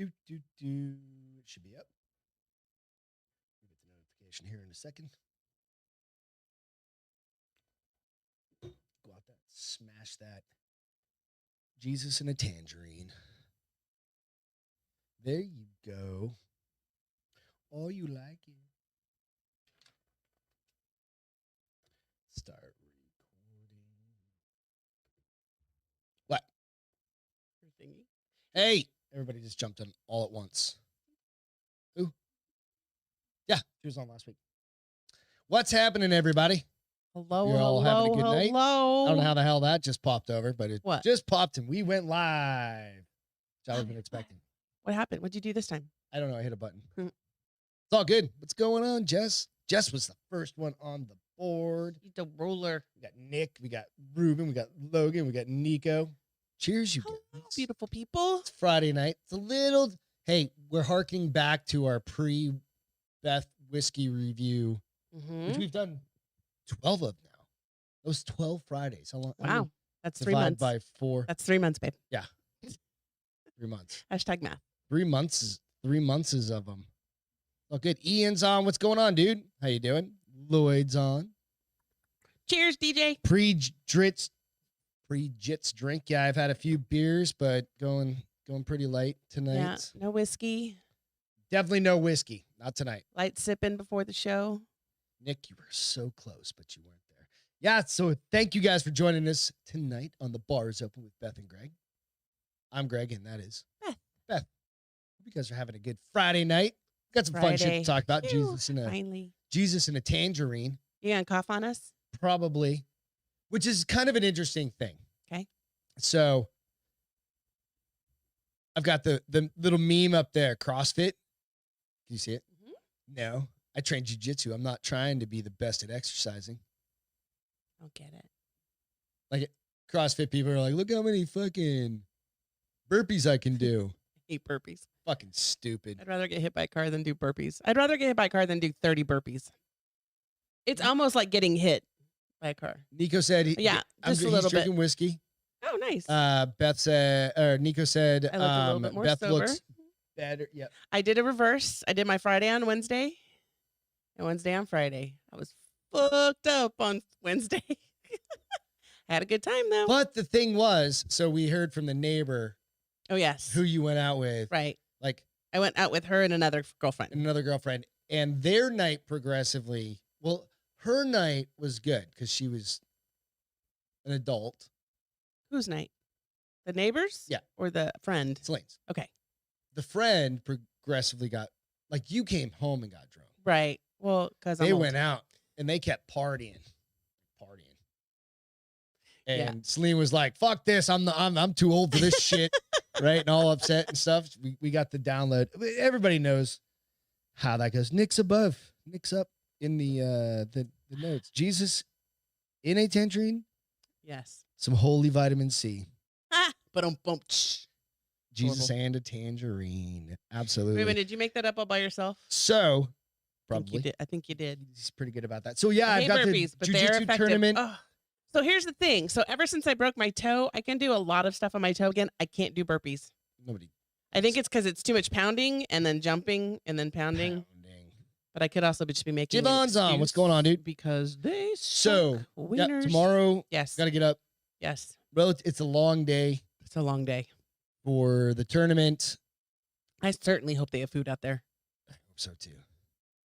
It should be up. We'll get the notification here in a second. Go out there, smash that. Jesus and a tangerine. There you go. Oh, you like it. Start recording. What? Your thingy. Hey, everybody just jumped in all at once. Ooh. Yeah, she was on last week. What's happening, everybody? Hello, You're all having a good night? hello. I don't know how the hell that just popped over, but it What? just popped and we went live. Which I wasn't expecting. What happened? What'd you do this time? I don't know. I hit a button. It's all good. What's going on, Jess? Jess was the first one on the board. The roller. We got Nick. We got Ruben. We got Logan. We got Nico. Cheers, you Hello, guys. beautiful people. It's Friday night. It's a little... Hey, we're harking back to our pre-Beth whiskey review, which we've done 12 of now. Those 12 Fridays. How long? Wow. That's 3 Divide months. by 4. That's 3 months, babe. 3 months. Hashtag math. 3 months is of them. Oh, good. Ian's on. What's going on, dude? How you doing? Lloyd's on. Cheers, DJ. Pre-jits drink. Yeah, I've had a few beers, but going pretty light tonight. Yeah, no whiskey. Definitely no whiskey. Not tonight. Light sipping before the show. Nick, you were so close, but you weren't there. Yeah, so thank you guys for joining us tonight on The Bar is Open with Beth and Greg. I'm Greg, and that is Beth. Hope you guys are having a good Friday night. Got some fun shit to talk about. Ew, Jesus finally. and a tangerine. You gonna cough on us? Probably, which is kind of an interesting thing. Okay. So I've got the little meme up there, CrossFit. Can you see it? Mm-hmm. No. I train jiu-jitsu. I'm not trying to be the best at exercising. I don't get it. Like CrossFit people are like, look how many fucking burpees I can do. I hate burpees. Fucking stupid. I'd rather get hit by a car than do burpees. I'd rather get hit by a car than do 30 burpees. It's almost like getting hit by a car. Nico said, Yeah, just a little he's drinking bit. whiskey. Oh, nice. Beth said, or Nico said, I look a little bit more Beth sober. looks better. Yep. I did a reverse. I did my Friday on Wednesday and Wednesday on Friday. I was fucked up on Wednesday. Had a good time, though. But the thing was, so we heard from the neighbor Oh, yes. who you went out with. Right. Like I went out with her and another girlfriend. another girlfriend, and their night progressively, well, her night was good because she was an adult. Whose night? The neighbors? Yeah. Or the friend? Celine's. Okay. The friend progressively got, like, you came home and got drunk. Right. Well, because They went out and they kept partying. And Yeah. Celine was like, fuck this. I'm too old for this shit. Right. And all upset and stuff. We got the download. Everybody knows how that goes. Nick's above. Nick's up in the notes. Jesus in a tangerine. Yes. Some holy vitamin C. But Jesus and a tangerine. Absolutely. Ruben, did you make that up all by yourself? So Probably. I think you did. He's pretty good about that. So yeah, I I've hate got burpees, the but they're jiu-jitsu effective. tournament. Ugh. So here's the thing. So ever since I broke my toe, I can do a lot of stuff on my toe again. I can't do burpees. Nobody. I think it's because it's too much pounding and then jumping and then pounding. But I could also just be making Javon's on. What's going on, dude? Because they So suck. yeah, Wieners. tomorrow. Yes. Got to get up. Yes. Well, it's a long day It's a long day. for the tournament. I certainly hope they have food out there. I hope so too.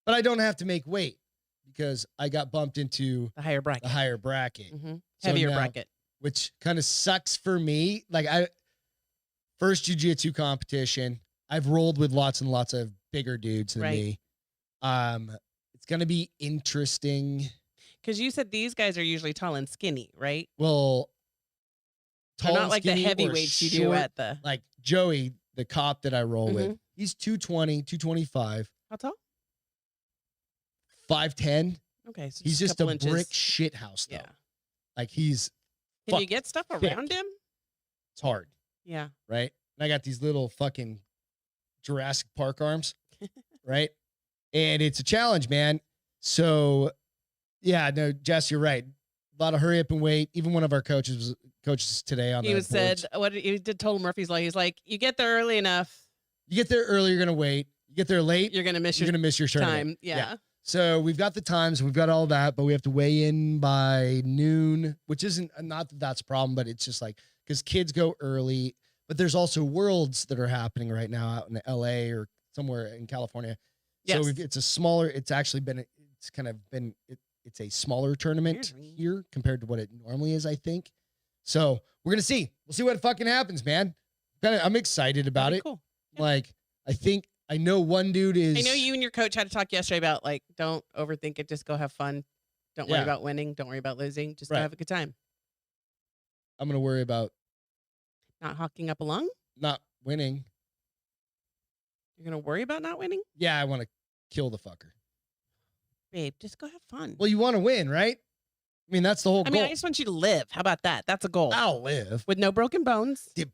But I don't have to make weight because I got bumped into The higher bracket. the higher bracket. hmm So Heavier now- bracket. which kind of sucks for me. Like first jiu-jitsu competition. I've rolled with lots and lots of bigger dudes than Right. me. It's gonna be interesting. Because you said these guys are usually tall and skinny, right? Well, They're tall not and like the skinny or heavyweights you do short, at the. like Joey, the cop that I roll with. Mhm. He's 220, 225, How tall? 5'10". Okay. So He's just couple a inches. brick shit house though. Yeah. Like he's Can you fuck get stuff thick. around him? it's hard, Yeah. right? And I got these little fucking Jurassic Park arms, right? And it's a challenge, man. So, yeah, no, Jess, you're right. A lot of hurry up and wait. Even one of our coaches today on He the was said boards. what he did told Murphy's Law. He's like, you get there early enough, You get there early, you're gonna wait. You get there late, You're gonna miss you're your gonna miss your tournament. time. Yeah. So we've got the times, we've got all that, but we have to weigh in by noon, which isn't not that that's a problem, but it's just like because kids go early, but there's also worlds that are happening right now out in LA or somewhere in California. So Yes. it's a smaller. It's actually been. It's kind of been. It's a smaller tournament Tangerine. here compared to what it normally is, I think. So we're gonna see. We'll see what fucking happens, man. I'm excited about That'd it. be cool. Yeah. Like I know one dude is. I know you and your coach had to talk yesterday about like don't overthink it. Just go have fun. Don't worry Yeah. about winning. Don't worry about losing. Just Right. go have a good time. I'm gonna worry about Not hawking up a lung. not winning. You're gonna worry about not winning, Yeah, I want to kill the fucker. babe. Just go have fun. Well, you want to win, right? I mean, that's the whole I goal. mean, I just want you to live. How about that? That's a goal. I'll live. With no broken bones. But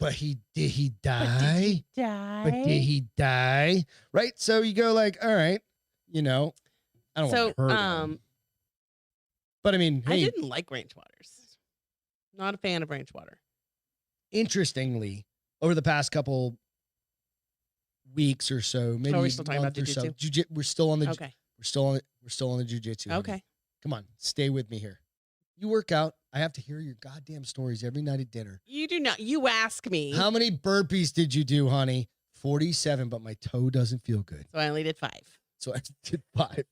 did he But die? did he die? But did he die? Right? So you go like, all right, I don't want So, to hurt him. But I mean, I hey, didn't like range waters. Not a fan of range water. interestingly, over the past couple weeks or so, maybe we're still talking about month or so, jujitsu? we're still on the Okay. we're still on the jujitsu. honey. Okay. Come on, stay with me here. You work out. I have to hear your goddamn stories every night at dinner. You do not. You ask me. How many burpees did you do, honey? 47, but my toe doesn't feel good. So I only did 5. So I did 5.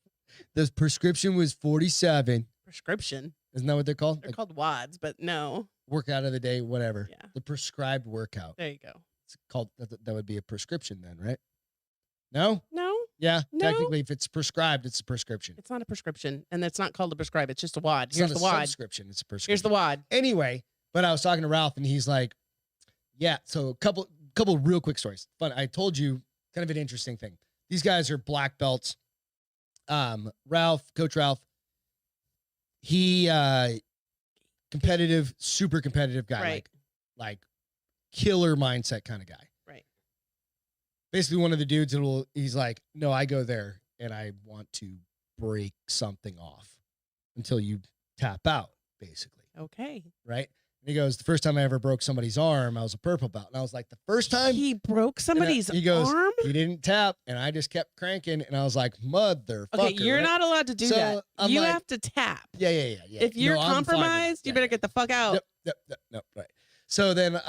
The prescription was 47. Prescription. Isn't that what they're called? They're Like called WODs, but no. workout of the day, whatever. Yeah. The prescribed workout. There you go. It's called that would be a prescription then, right? No? No, Yeah. No. Technically, if it's prescribed, it's a prescription. it's not a prescription, and it's not called a prescribe. It's just a WOD. It's Here's not the a WOD. subscription. It's a prescription. Here's the WOD. Anyway, but I was talking to Ralph and he's like, yeah, so a couple real quick stories. Fun. I told you kind of an interesting thing. These guys are black belts. Coach Ralph, he competitive, super competitive guy, Right. like killer mindset kind of guy. Right. Basically one of the dudes he's like, no, I go there and I want to break something off until you tap out, basically. Okay. Right? And he goes, the first time I ever broke somebody's arm, I was a purple belt. And I was like, the first time He broke somebody's he goes, arm? he didn't tap, and I just kept cranking, and I was like, motherfucker. Okay, you're right? not allowed to do So, that. I'm You like- have to tap. Yeah. If you're No, I'm fine with it. compromised, you Yeah, better yeah. get the fuck out. Yep, right. So then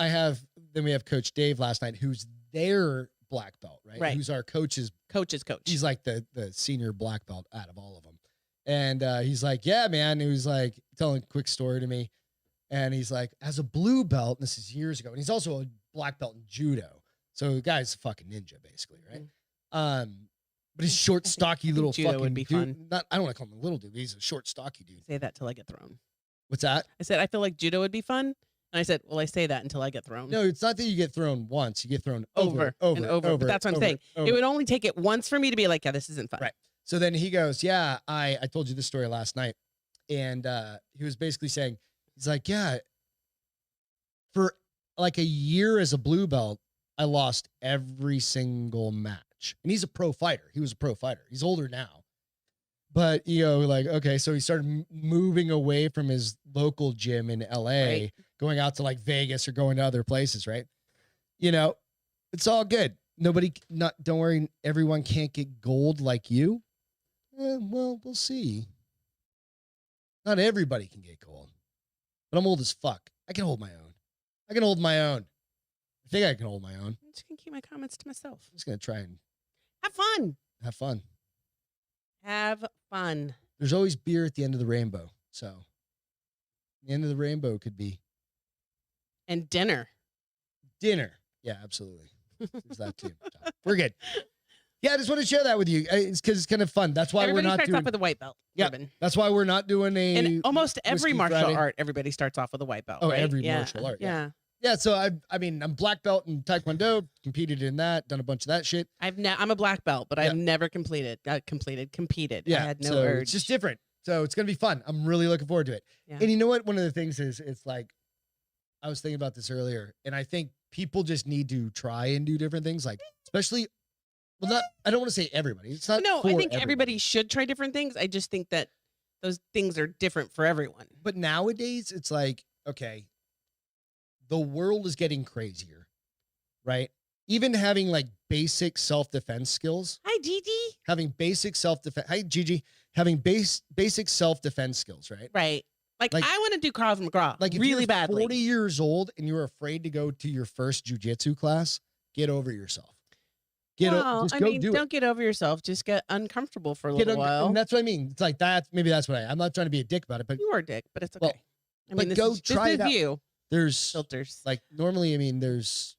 we have Coach Dave last night, who's their black belt, right? Right. Who's our coach's. Coach's coach. He's like the senior black belt out of all of them. And he's like, yeah, man. He was like telling a quick story to me. And he's like, as a blue belt, and this is years ago, and he's also a black belt in judo. So the guy's a fucking ninja, basically, right? But he's short, stocky little judo fucking would be dude. fun. I don't want to call him a little dude. He's a short, stocky dude. Say that till I get thrown. What's that? I said, I feel like judo would be fun. And I said, well, I say that until I get thrown. No, it's not that you get thrown once. You get thrown Over over, and over. But that's what I'm saying. It would only take it once for me to be like, yeah, this isn't fun. Right. So then he goes, yeah, I told you this story last night. And he was basically saying, he's like, yeah, for like a year as a blue belt, I lost every single match. And he's a pro fighter. He was a pro fighter. He's older now. But, like, okay, so he started moving away from his local gym in LA, Right. going out to like Vegas or going to other places, right? It's all good. Don't worry, everyone can't get gold like you. Well, we'll see. Not everybody can get gold. But I'm old as fuck. I can hold my own. I think I can hold my own. I'm just going to keep my comments to myself. I'm just going to try and Have fun. have fun. Have fun. There's always beer at the end of the rainbow. So the end of the rainbow could be And dinner. dinner. Yeah, absolutely. There's that too. So, we're good. Yeah, I just want to share that with you. It's because it's kind of fun. That's why Everybody we're not starts doing. off with a white belt. Yeah. Ribbon. That's why we're not doing a. And almost every Whiskey martial Friday. art, everybody starts off with a white belt. Oh, right? every Yeah. martial art, yeah. Yeah. Yeah, so I'm black belt in Taekwondo, competed in that, done a bunch of that shit. I'm a black belt, but Yeah. I've never competed. Competed. Yeah, I had no so urge. it's just different. So it's gonna be fun. I'm really looking forward to it. Yeah. And you know what? One of the things is it's like I was thinking about this earlier, and I think people just need to try and do different things, like especially. Well, not. I don't want to say everybody. It's not. No, for I think everybody. everybody should try different things. I just think that those things are different for everyone. But nowadays, it's like, okay, the world is getting crazier, right? even having like basic self-defense skills, Hi, Gigi. having basic self-defense. Hi, Gigi. Having basic self-defense skills, right? Right. Like I want to do Krav Maga Like if really you're badly. 40 years old and you're afraid to go to your first jujitsu class, get over yourself. Just go do it. Don't get over yourself. Just get uncomfortable for a little while. And that's what I mean. It's like that. Maybe that's what I'm not trying to be a dick about it, but You are a dick, but it's okay. Well, I mean, but go try it this out. is you. There's Filters. like normally, I mean, there's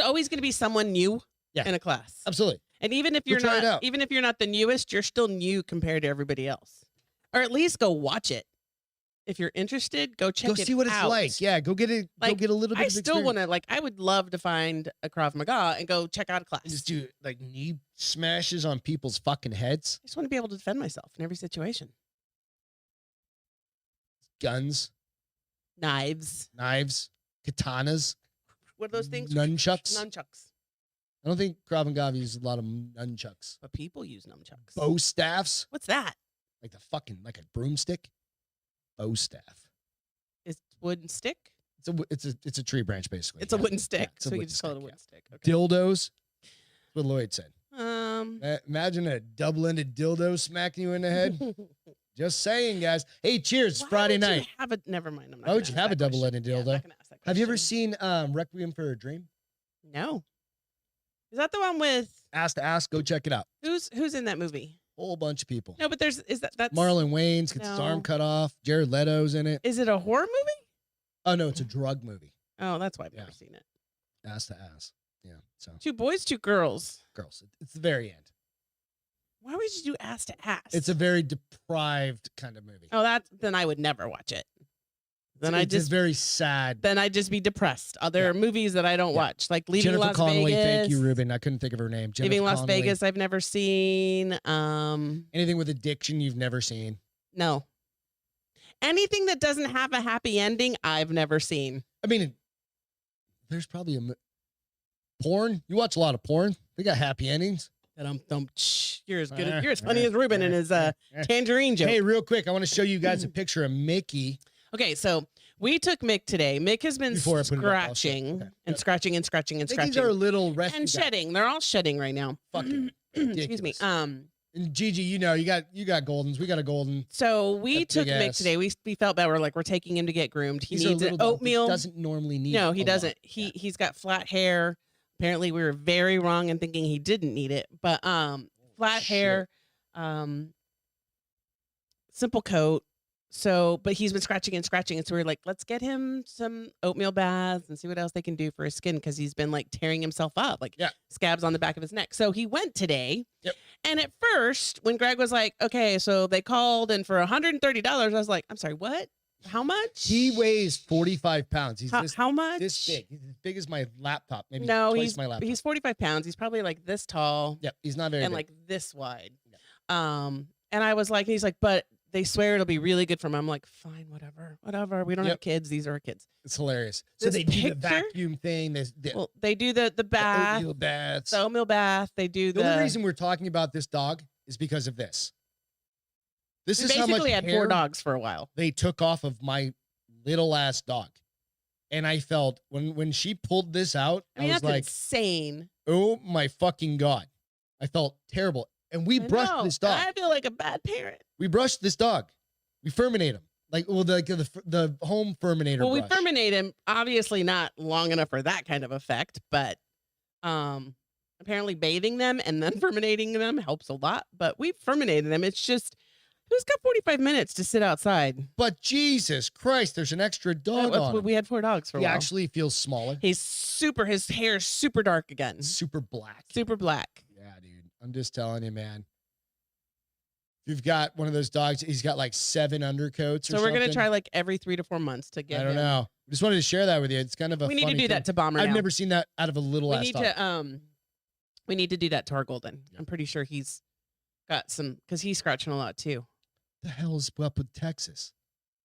always going to be someone new Yeah. in a class. absolutely. And even if Go you're try it out. not, even if you're not the newest, you're still new compared to everybody else. Or at least go watch it. If you're interested, go check Go it see what it's out. like. Yeah, go get it. Go Like, get a little bit I of still want experience. to I would love to find a Krav Maga and go check out a class. Just do like knee smashes on people's fucking heads, I just want to be able to defend myself in every situation. guns, Knives. knives, katanas, What are those things? nunchucks. Nunchucks. I don't think Krav Maga uses a lot of nunchucks. But people use nunchucks. Bow staffs, What's that? like like a broomstick. Bow staff. Is wooden stick? It's a tree branch basically. It's a yeah. wooden stick. Yeah, it's a So you wooden just call it a stick, wooden stick. Okay. Dildos. That's what Lloyd said. Um. Imagine a double-ended dildo smacking you in the head. Just saying, guys. Hey, cheers! It's Why Friday would you night. have a? Never mind. I'm not Why would gonna you ask have a that question. double-ended Yeah, I'm dildo? not gonna ask that Have you ever question. seen Requiem for a Dream? No. Is that the one with Ask to Ask. Go check it out. who's in that movie? Whole bunch of people. No, but that's Marlon Wayans gets his arm No. cut off. Jared Leto's in it. Is it a horror movie? Oh no, it's a drug movie. Oh, that's why I've Yeah. never seen it. Ask to Ask. Yeah. So 2 boys, 2 girls. girls, it's the very end. Why would you do ass to ass? It's a very deprived kind of movie. Oh, then I would never watch it. Then It's a very sad. I'd just be depressed. Other movies that I don't Yeah. watch, like Leaving Jennifer Las Connelly. Vegas. Thank you, Ruben. I couldn't think of her name. Jennifer Leaving Las Connelly. Vegas, I've never seen. Anything with addiction you've never seen. No. Anything that doesn't have a happy ending, I've never seen. I mean, there's probably porn. You watch a lot of porn. They got happy endings. You're as good. You're as funny as Ruben and his Tangerine joke. Hey, real quick, I want to show you guys a picture of Mickey. Okay, so we took Mick today. Mick has been Before I put it up, I'll show you. scratching Okay. and scratching and scratching and Mickey's scratching our little rescue and guy. shedding. They're all shedding right now. Fucking Excuse me. ridiculous. And Gigi, you got Goldens. We got a Golden. So we That took big Mick ass. today. We felt bad. We're taking him to get groomed. He He's our needs an little dog. He oatmeal. doesn't normally need. No, he a lot. doesn't. Yeah. He's got flat hair. Apparently, we were very wrong in thinking he didn't need it. But flat hair, simple coat. So, but he's been scratching and scratching, and so we're like, let's get him some oatmeal baths and see what else they can do for his skin because he's been tearing himself up, scabs on the back of his neck. So he went today. Yep. And at first, when Greg was like, okay, so they called and for $130, I was like, I'm sorry, what? How much? He weighs 45 pounds. He's How much? this big. He's as big as my laptop. Maybe No, twice my laptop. he's 45 pounds. He's probably this tall Yep, he's not very and big. this wide. And I was like, he's like, but they swear it'll be really good for him. I'm like, fine, whatever. We don't have kids. These are our kids. It's hilarious. So This they do the picture- vacuum thing. Well, they do the bath, oatmeal baths. the oatmeal bath. They do The only reason we're talking about this dog is because of this. This we is how much basically had 4 hair dogs for a while. they took off of my little ass dog. And I felt when she pulled this out, I mean, I was that's like, insane. oh my fucking God. I felt terrible. And we I brushed know, this dog. and I feel like a bad parent. We brushed this dog. We furminate him. The home furminator Well, we brush. furminate him, obviously not long enough for that kind of effect, but apparently bathing them and then furminating them helps a lot. But we furminated them. It's just, who's got 45 minutes to sit outside? But Jesus Christ, there's an extra dog on him. We had 4 dogs for a He while. actually feels smaller. His hair is super dark again. Super black. Super black. Yeah, dude. I'm just telling you, man. If you've got one of those dogs, he's got 7 undercoats or So we're going to something. try every 3 to 4 months to get I don't him. know. I just wanted to share that with you. It's kind of a We need to funny do thing. that to Bomber I've now. never seen that out of a little we ass need dog. to we need to do that to our golden. I'm pretty sure he's got some because he's scratching a lot too. The hell is up with Texas?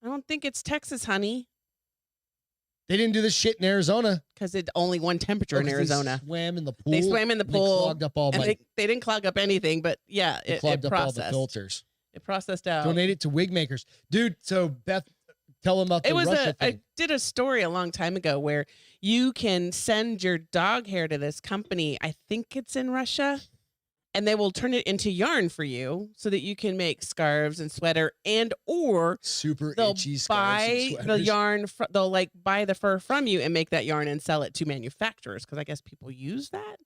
I don't think it's Texas, honey, They didn't do this shit in Arizona. because it's only one temperature in 'Cause Arizona. They swam in the pool. They swam in the and pool, They clogged up all and my. they didn't clog up anything, but yeah, They it clogged up all the processed. filters. It processed out. Donate it to wig makers, dude. So Beth, Tell them about the It was Russia I thing. did a story a long time ago where you can send your dog hair to this company. I think it's in Russia, and they will turn it into yarn for you so that you can make scarves and sweater, and or Super they'll itchy scarves buy and the sweaters. yarn. They'll like buy the fur from you and make that yarn and sell it to manufacturers because I guess people use that.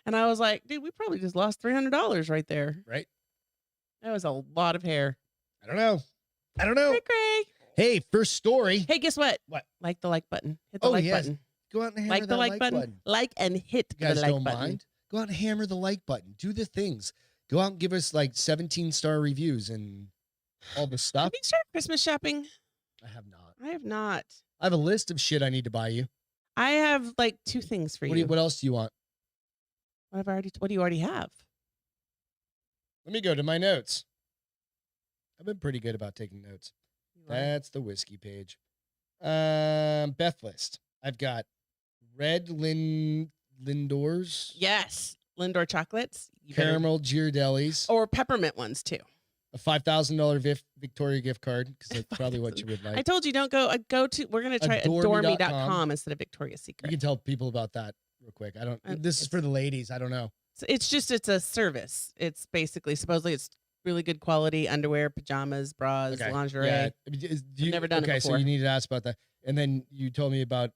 And I was like, dude, we probably just lost $300 right there. Right? That was a lot of hair. I don't know. Cray, cray. Hey, first story. Hey, guess what? What? Like the like button. Hit the Oh, like yes. button. Go out and hammer Like the that like button. Like and hit You guys the like don't button. mind? Go out and hammer the like button. Do the things. Go out and give us like 17-star reviews and all the stuff. Have you started Christmas shopping? I have not. I have not. I have a list of shit I need to buy you. I have like 2 things for you. What else do you want? What do you already have? Let me go to my notes. I've been pretty good about taking notes. You are. That's the whiskey page. Beth list. I've got red Lindors, Yes. Lindor chocolates. You better- caramel Ghirardellis, Or peppermint ones too. a $5,000 Victoria gift card because that's probably what you would I like. told you don't go. Go to. We're gonna try Adoreme.com. adoreme.com instead of Victoria's You Secret. can tell people about that real quick. I don't. This is it's- for the ladies. I don't know. It's a service. It's basically supposedly it's really good quality underwear, pajamas, bras, Okay. lingerie. Yeah. Do you, never done it okay, so before. you need to ask about that. And then you told me about.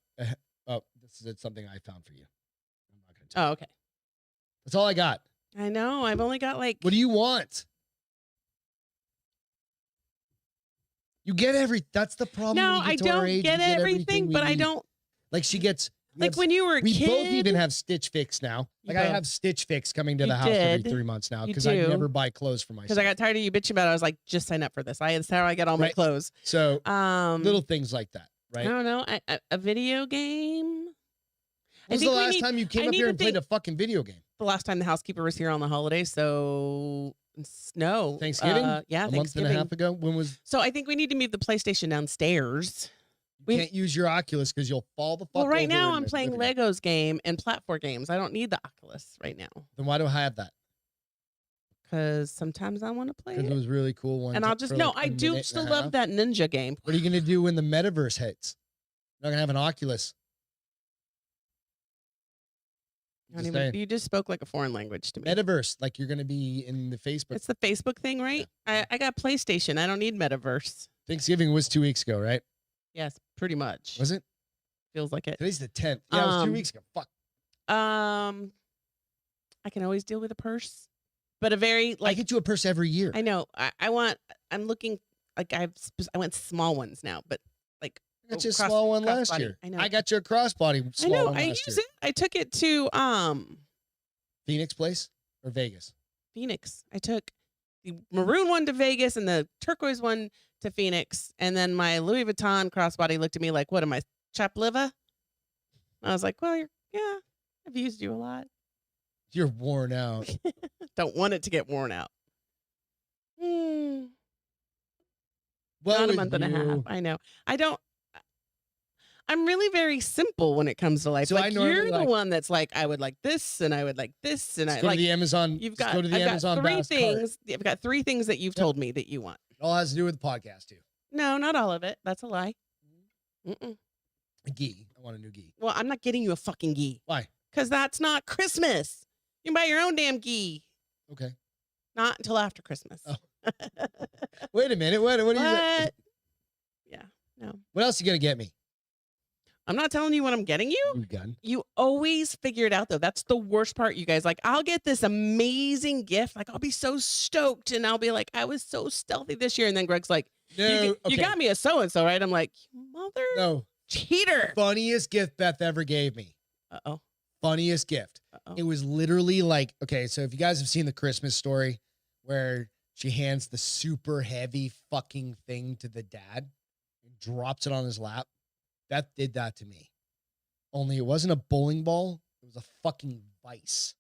Oh, this is something I found for you. I'm not gonna tell Oh, you. okay. That's all I got. I know. I've only got like. What do you want? You get that's the problem. No, when you I get to our don't age, get we everything, we but I need. don't Like she gets. like when you were a We kid. both even have Stitch Fix now. You Like I both. have Stitch Fix coming to You the house every did. 3 months now You because I do. never buy clothes for myself. because I got tired of you bitching about it. I was like, just sign up for this. That's how I get all my Right. clothes. So little Little. things like that, I right? don't know. A video game. When was think the we last need- time you came I up need here to and played think- a fucking video game? The last time the housekeeper was here on the holiday, so no. Thanksgiving? Yeah, A month and Thanksgiving. a half ago? When was So I think we need to move the PlayStation downstairs. you We- can't use your Oculus because you'll fall the fuck Well, right over now in I'm the playing living room. Legos game and platform games. I don't need the Oculus right now Then why do I have that? because sometimes I want to play Because it it. was really cool one. And I'll just no. I do still love that ninja game. What are you gonna do when the metaverse hits? You're not gonna have an Oculus. I don't Just even- saying. you just spoke like a foreign language to me. Metaverse, like you're gonna be in the Facebook. It's the Facebook thing, right? I got PlayStation. I don't need Metaverse. Thanksgiving was 2 weeks ago, right? Yes, pretty much. Was it? Feels like it. Today's the 10th. Yeah, it was 2 Um, weeks ago. Fuck. I can always deal with a purse, but a very I like get you a purse every year. I know. I'm looking like I went small ones now, but like I got you a cross- small one last crossbody. year. I know. I got you a crossbody I small know. one I last use year. it. I took it to Phoenix Place or Vegas? Phoenix. I took the maroon one to Vegas and the turquoise one to Phoenix, and then my Louis Vuitton crossbody looked at me like, "What am I, chap liver?" I was like, "Well, yeah, I've used you a lot. You're worn out. Don't want it to get worn out." Well, Not a with month and a half. you. I know. I don't. I'm really very simple when it comes to life. So I like normally you're the like- one that's like, I would like this, and I would like this, and Let's I go like. to the Amazon. You've let's got. go to the I've Amazon got three Bass cart. things. I've got 3 things that you've told me that you want. It all has to do with the podcast too. No, not all of it. That's a lie. Mm-mm. A gi. I want a new gi. Well, I'm not getting you a fucking gi Why? because that's not Christmas. You can buy your own damn gi. Okay. Not until after Christmas. Oh. Wait a minute. What are you? What? Yeah. No. What else you gonna get me? I'm not telling you what I'm getting you. You gun. You always figure it out though. That's the worst part, you guys. Like, I'll get this amazing gift. Like, I'll be so stoked, and I'll be like, I was so stealthy this year. And then Greg's like, No. you okay. got me a so and so, right? I'm like, mother No. cheater. Funniest gift Beth ever gave me. Uh-oh. Funniest gift. Uh-oh. It was literally like, okay, so if you guys have seen the Christmas Story where she hands the super heavy fucking thing to the dad and drops it on his lap, Beth did that to me. Only it wasn't a bowling ball, it was a fucking vice.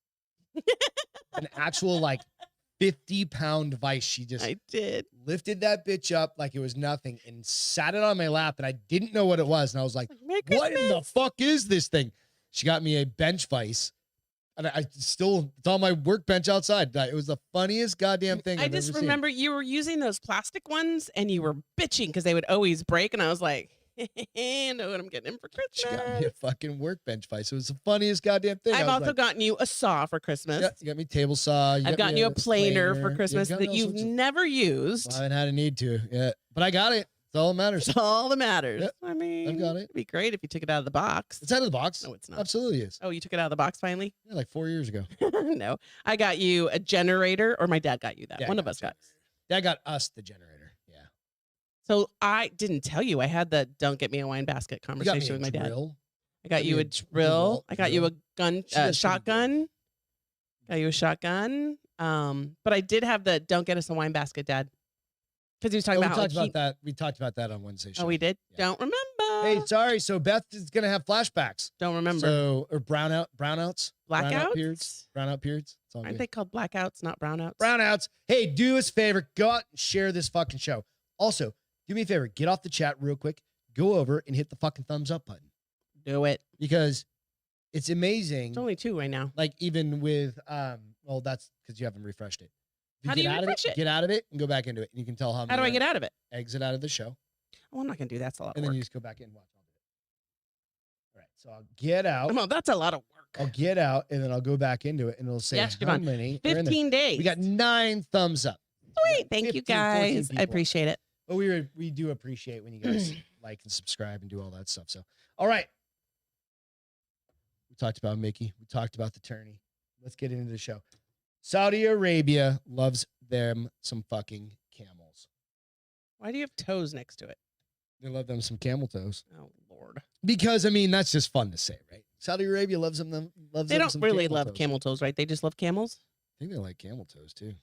An actual like 50-pound vice. She just I did. lifted that bitch up like it was nothing and sat it on my lap, and I didn't know what it was. And I was like, Merry what in the Christmas. fuck is this thing? She got me a bench vice, And I still, it's on my workbench outside. It was the funniest goddamn thing I I've just ever remember you were using those plastic ones and you were bitching because they would always break. And I was like, I know what I'm getting him for She got me a Christmas. fucking workbench vice. It was the funniest goddamn thing. I've I was also like, gotten you a saw for Christmas. yeah, you got me a table saw. I've gotten you a planer for Christmas got me that all you've sorts of- never used. I haven't had a need to yet, but I got it. That's all that matters. That's all that matters. Yep, I mean, got it. it'd be great if you took it out of the box. It's out of the box. No, it's not. Absolutely is. Oh, you took it out of the box finally? Yeah, like 4 years ago. No, I got you a generator, or my dad got you that. Yeah, One I of us got. Dad got us the generator. Yeah. So I didn't tell you I had the "Don't get me a wine basket" You got me conversation a with my dad. drill. I got Got you me a a drill. I got you a gun, She does pretty good. shotgun. Got you a shotgun. But I did have the "Don't get us a wine basket," Dad, because he was talking Oh, we about how talked about that. We talked about that on Wednesday. Oh, we did. Yeah. Don't remember. Hey, sorry. So Beth is gonna have flashbacks. Don't remember. So or brownouts. Brownout periods. Blackouts. Brownout periods. It's all Aren't good. they called blackouts, not brownouts? Brownouts. Hey, do us a favor. Go out and share this fucking show. Also, do me a favor. Get off the chat real quick. Go over and hit the fucking thumbs up button Do it. because it's amazing. It's only 2 right now. Like even with well, that's because you haven't refreshed it. If How do get you out refresh of it? Get out of it and go back into it, and you can tell how. How do I get out of it? Exit out of the show, Oh, I'm not gonna do that. That's a lot of and then work. you just go back in and watch. All right, so I'll get out. Come on, that's a lot of work. I'll get out, and then I'll go back into it, and it'll say Yes, how Javon. many. are in there. 15 days. We got 9 thumbs up. Sweet. Thank you 15, 14 guys. I people. appreciate it. But we do appreciate when you guys like and subscribe and do all that stuff. So, all right. We talked about Mickey. We talked about the tourney. Let's get into the show. Saudi Arabia loves them some fucking camels. Why do you have toes next to it? They love them some camel toes. Oh Lord. Because I mean that's just fun to say, right? Saudi Arabia loves them. Loves They them don't some really camel love toes. camel toes, right? They just love camels. I think they like camel toes too.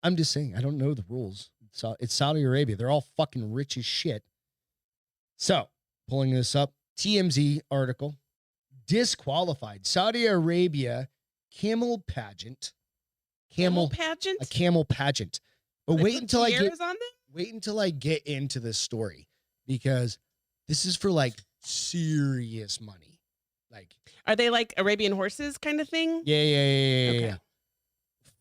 I'm just saying, I don't know the rules. So it's Saudi Arabia. They're all fucking rich as shit. So, pulling this up, TMZ article. Disqualified. Saudi Arabia camel pageant. Camel pageant. A camel pageant. But They wait put until I get tiaras on them? wait until I get into this story because this is for like serious money. Like Are they like Arabian horses kind of thing? yeah. Okay.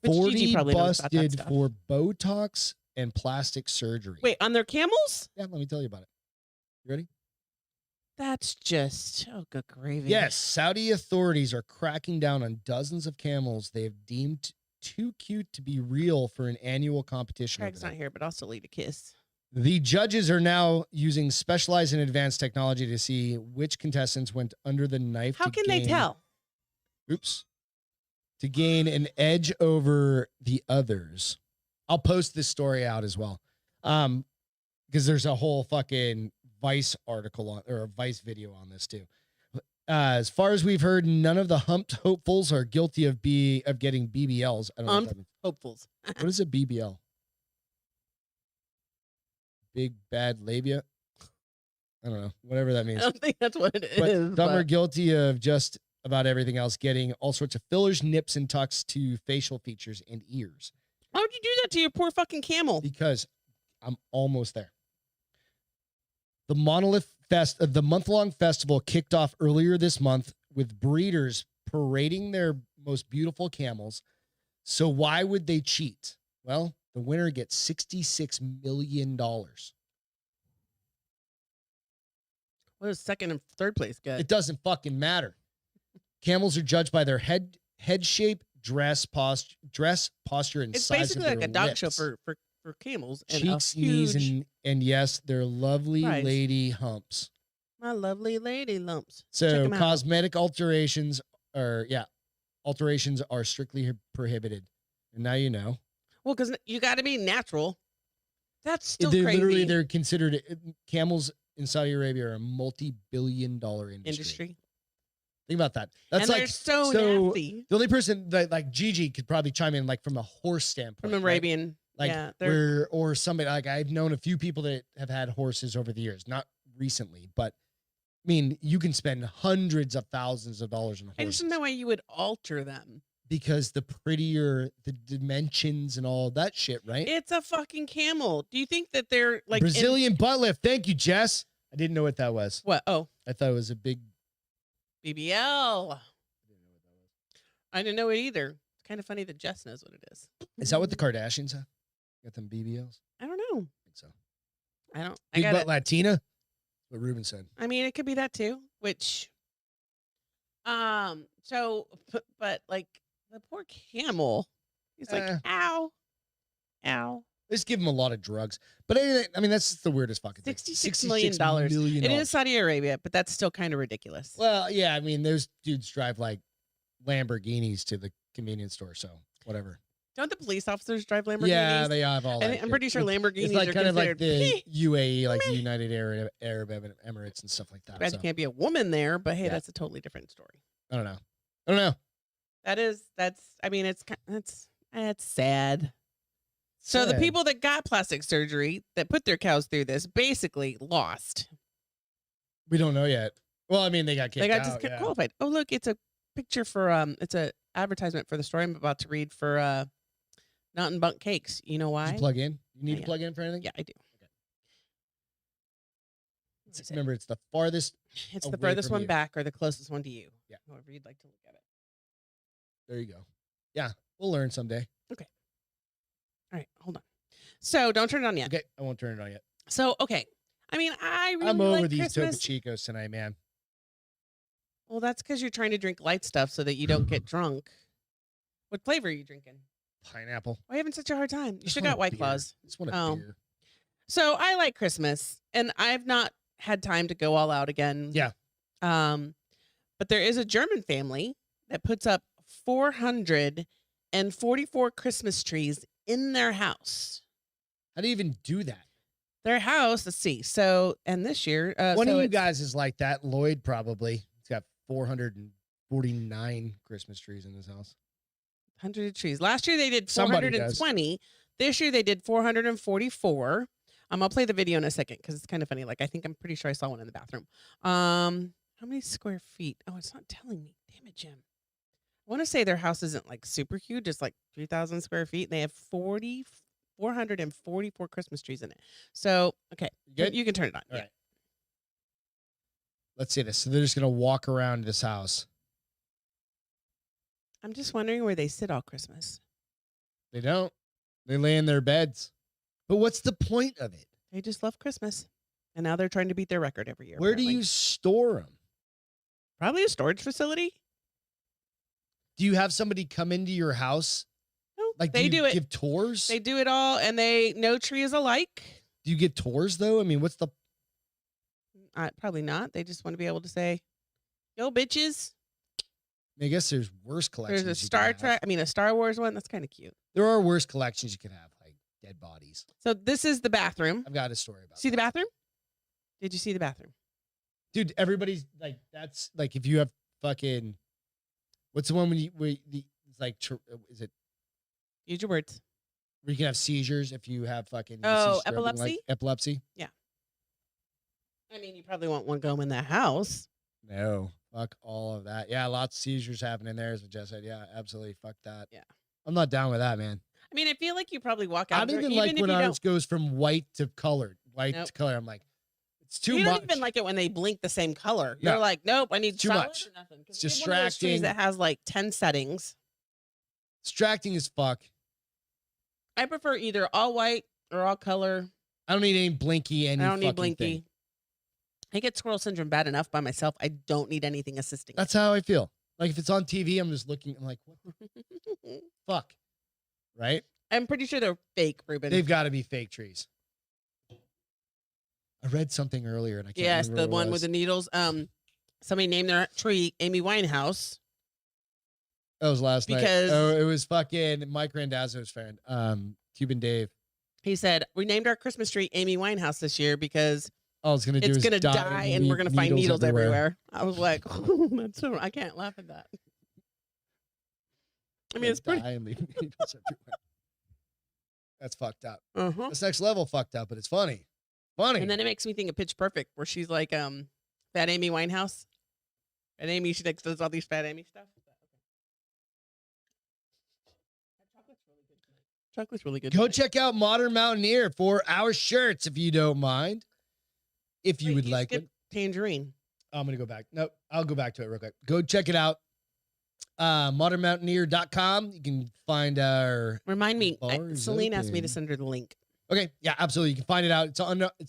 Which Gigi 40 probably knows about that busted stuff. for Botox and plastic surgery. Wait, on their camels? Yeah, let me tell you about it. You ready? That's just good gravy. Yes, Saudi authorities are cracking down on dozens of camels they have deemed too cute to be real for an annual competition. Craig's over not there. here, but I'll still eat a kiss. The judges are now using specialized and advanced technology to see which contestants went under the knife. How can they tell? Oops. To gain an edge over the others. I'll post this story out as well. Because there's a whole fucking Vice article on or a Vice video on this too. As far as we've heard, none of the humped hopefuls are guilty of getting BBLs. I don't know what that means. Hopefuls. What is a BBL? Big bad labia? I don't know. Whatever that I means. don't think that's what it But is. some are but- guilty of just about everything else, getting all sorts of fillers, nips, and tucks to facial features and ears. Why would you do that to your poor fucking camel? Because I'm almost there. The the month-long festival kicked off earlier this month with breeders parading their most beautiful camels. So why would they cheat? Well, the winner gets $66 million. What does second and third place get? It doesn't fucking matter. Camels are judged by their head shape, dress, posture, and It's size basically of like their a dog lips. show for camels. And Cheeks, a huge, knees, and yes, their lovely Price. lady humps. my lovely lady lumps. Check So 'em out. cosmetic alterations are strictly prohibited. And now you know. Well, because you got to be natural. That's still Literally, crazy. they're considered camels in Saudi Arabia are a multi-billion-dollar Industry. Think about that. That's And like they're so nasty. the only person that like Gigi could probably chime in like from a horse standpoint. From right? Arabian. Like yeah, they're or somebody like I've known a few people that have had horses over the years, not recently, but I mean, you can spend hundreds of thousands of dollars on I horses just don't know why you would alter them. because the prettier the dimensions and all that shit, right? It's a fucking camel. Do you think that they're like Brazilian butt lift. Thank you, Jess. I didn't know what that was. what? Oh, I thought it was a big. BBL. I didn't know it either. It's kind of funny that Jess knows what it is. Is that what the Kardashians have? Got them BBLs? I don't know. I think so. I don't. I Big got butt it. Latina? What Ruben said. I mean, it could be that too. Which, so, but like the poor camel, he's like, ow, ow. Let's give him a lot of drugs. But I mean, that's the weirdest fucking thing. $66 million. It is Saudi Arabia, but that's still kind of ridiculous. Well, yeah, I mean, those dudes drive like Lamborghinis to the convenience store, so whatever. Don't the police officers drive Lamborghinis? Yeah, they have all that. I'm pretty sure Lamborghinis it's like are kind of like considered the UAE, like the United Arab Emirates and stuff like that. Glad you can't be a woman there, but hey, that's a totally different story. I don't know. That's. I mean, it's sad. So the people that got plastic surgery that put their cows through this basically lost. We don't know yet. Well, I mean, they got kicked out. Disqualified. Oh, look, it's a picture for it's a advertisement for the story I'm about to read for Nut and Bunk Cakes. You know why? Did you plug in? You need to plug in for anything? Yeah, I do. Okay. Remember, it's the farthest. It's the furthest one back or the closest one to you. Yeah. However you'd like to look at it. There you go. Yeah, we'll learn someday. Okay. All right, hold on. So don't turn it on yet. Okay, I won't turn it on yet. So, okay. I mean, I'm over like these Christmas. Topo Chicos tonight, man. Well, that's because you're trying to drink light stuff so that you don't get drunk. What flavor are you drinking? Pineapple. Why are you having such a hard time? You Just should want got a White beer. Claws. Just want a beer. So I like Christmas, and I've not had time to go all out again. Yeah. But there is a German family that puts up 444 Christmas trees in their house. How do you even do that? Their house, let's see. So, and this year, One of you guys is like that. Lloyd probably. He's got 449 Christmas trees in his house. 100 trees. Last year they did Somebody 420. This year they did 444. I'll play the video in a second because it's kind of funny. Like I'm pretty sure I saw one in the bathroom. How many square feet? Oh, it's not telling me. Damn it, Jim. I want to say their house isn't like super huge, just like 3,000 square feet. And they have 444 Christmas trees in it. So, okay, you can turn it on. All right. Let's see this. So they're just gonna walk around this house. I'm just wondering where they sit all Christmas. They don't. They lay in their beds. But what's the point of it? They just love Christmas. And now they're trying to beat their record every year. Where do you store them? Probably a storage facility. Do you have somebody come into your house? No, like they do it. Give tours? They do it all, and no tree is alike. Do you get tours though? I mean, what's the? Probably not. They just want to be able to say, "Yo, bitches." I guess there's worse collections. There's a Star Trek. A Star Wars one. That's kind of cute. There are worse collections you could have, like dead bodies. So this is the bathroom. I've got a story about. See the bathroom? Did you see the bathroom? Dude, everybody's like, that's like if you have fucking. What's the one it's like? Is it? Use your words. Where you can have seizures if you have fucking. Epilepsy. Like epilepsy. Yeah. I mean, you probably won't want to go in that house. No, fuck all of that. Yeah, lots of seizures happening there, as Jess said. Yeah, absolutely. Fuck that. Yeah. I'm not down with that, man. I mean, I feel like you probably walk out. I don't even like when ours goes from white to colored. To color. I'm like, it's too much. You don't even like it when they blink the same color. No. You're like, nope, I need too solid much. or nothing. It's distracting. That has like 10 settings. Distracting as fuck. I prefer either all white or all color. I don't need any blinky. I don't need blinky. Thing. I get squirrel syndrome bad enough by myself. I don't need anything assisting. That's how I feel. Like if it's on TV, I'm just looking. I'm like, what the fuck? Right? I'm pretty sure they're fake, Ruben. They've got to be fake trees. I read something earlier and I can't remember. Yes, the one with the needles. Somebody named their tree Amy Winehouse. That was last night. Because it was fucking Mike Randazzo's friend, Cuban Dave. He said, we named our Christmas tree Amy Winehouse this year because it's gonna die and we're gonna find needles everywhere. I was like, that's so, I can't laugh at that. I mean, it's pretty. Die and leave needles everywhere. That's fucked up. Uh-huh. That's next level fucked up, but it's funny. Funny. And then it makes me think of Pitch Perfect, where she's like, Fat Amy Winehouse. Fat Amy, she does all these Fat Amy stuff. Chocolate's really good. Go check out Modern Mountaineer for our shirts if you don't mind. If you would like it. Tangerine. I'm going to go back. Nope. I'll go back to it real quick. Go check it out. modernmountaineer.com. You can find our Remind me. bars Celine asked me to open. send her the link. Okay, yeah, absolutely. You can find it out. It's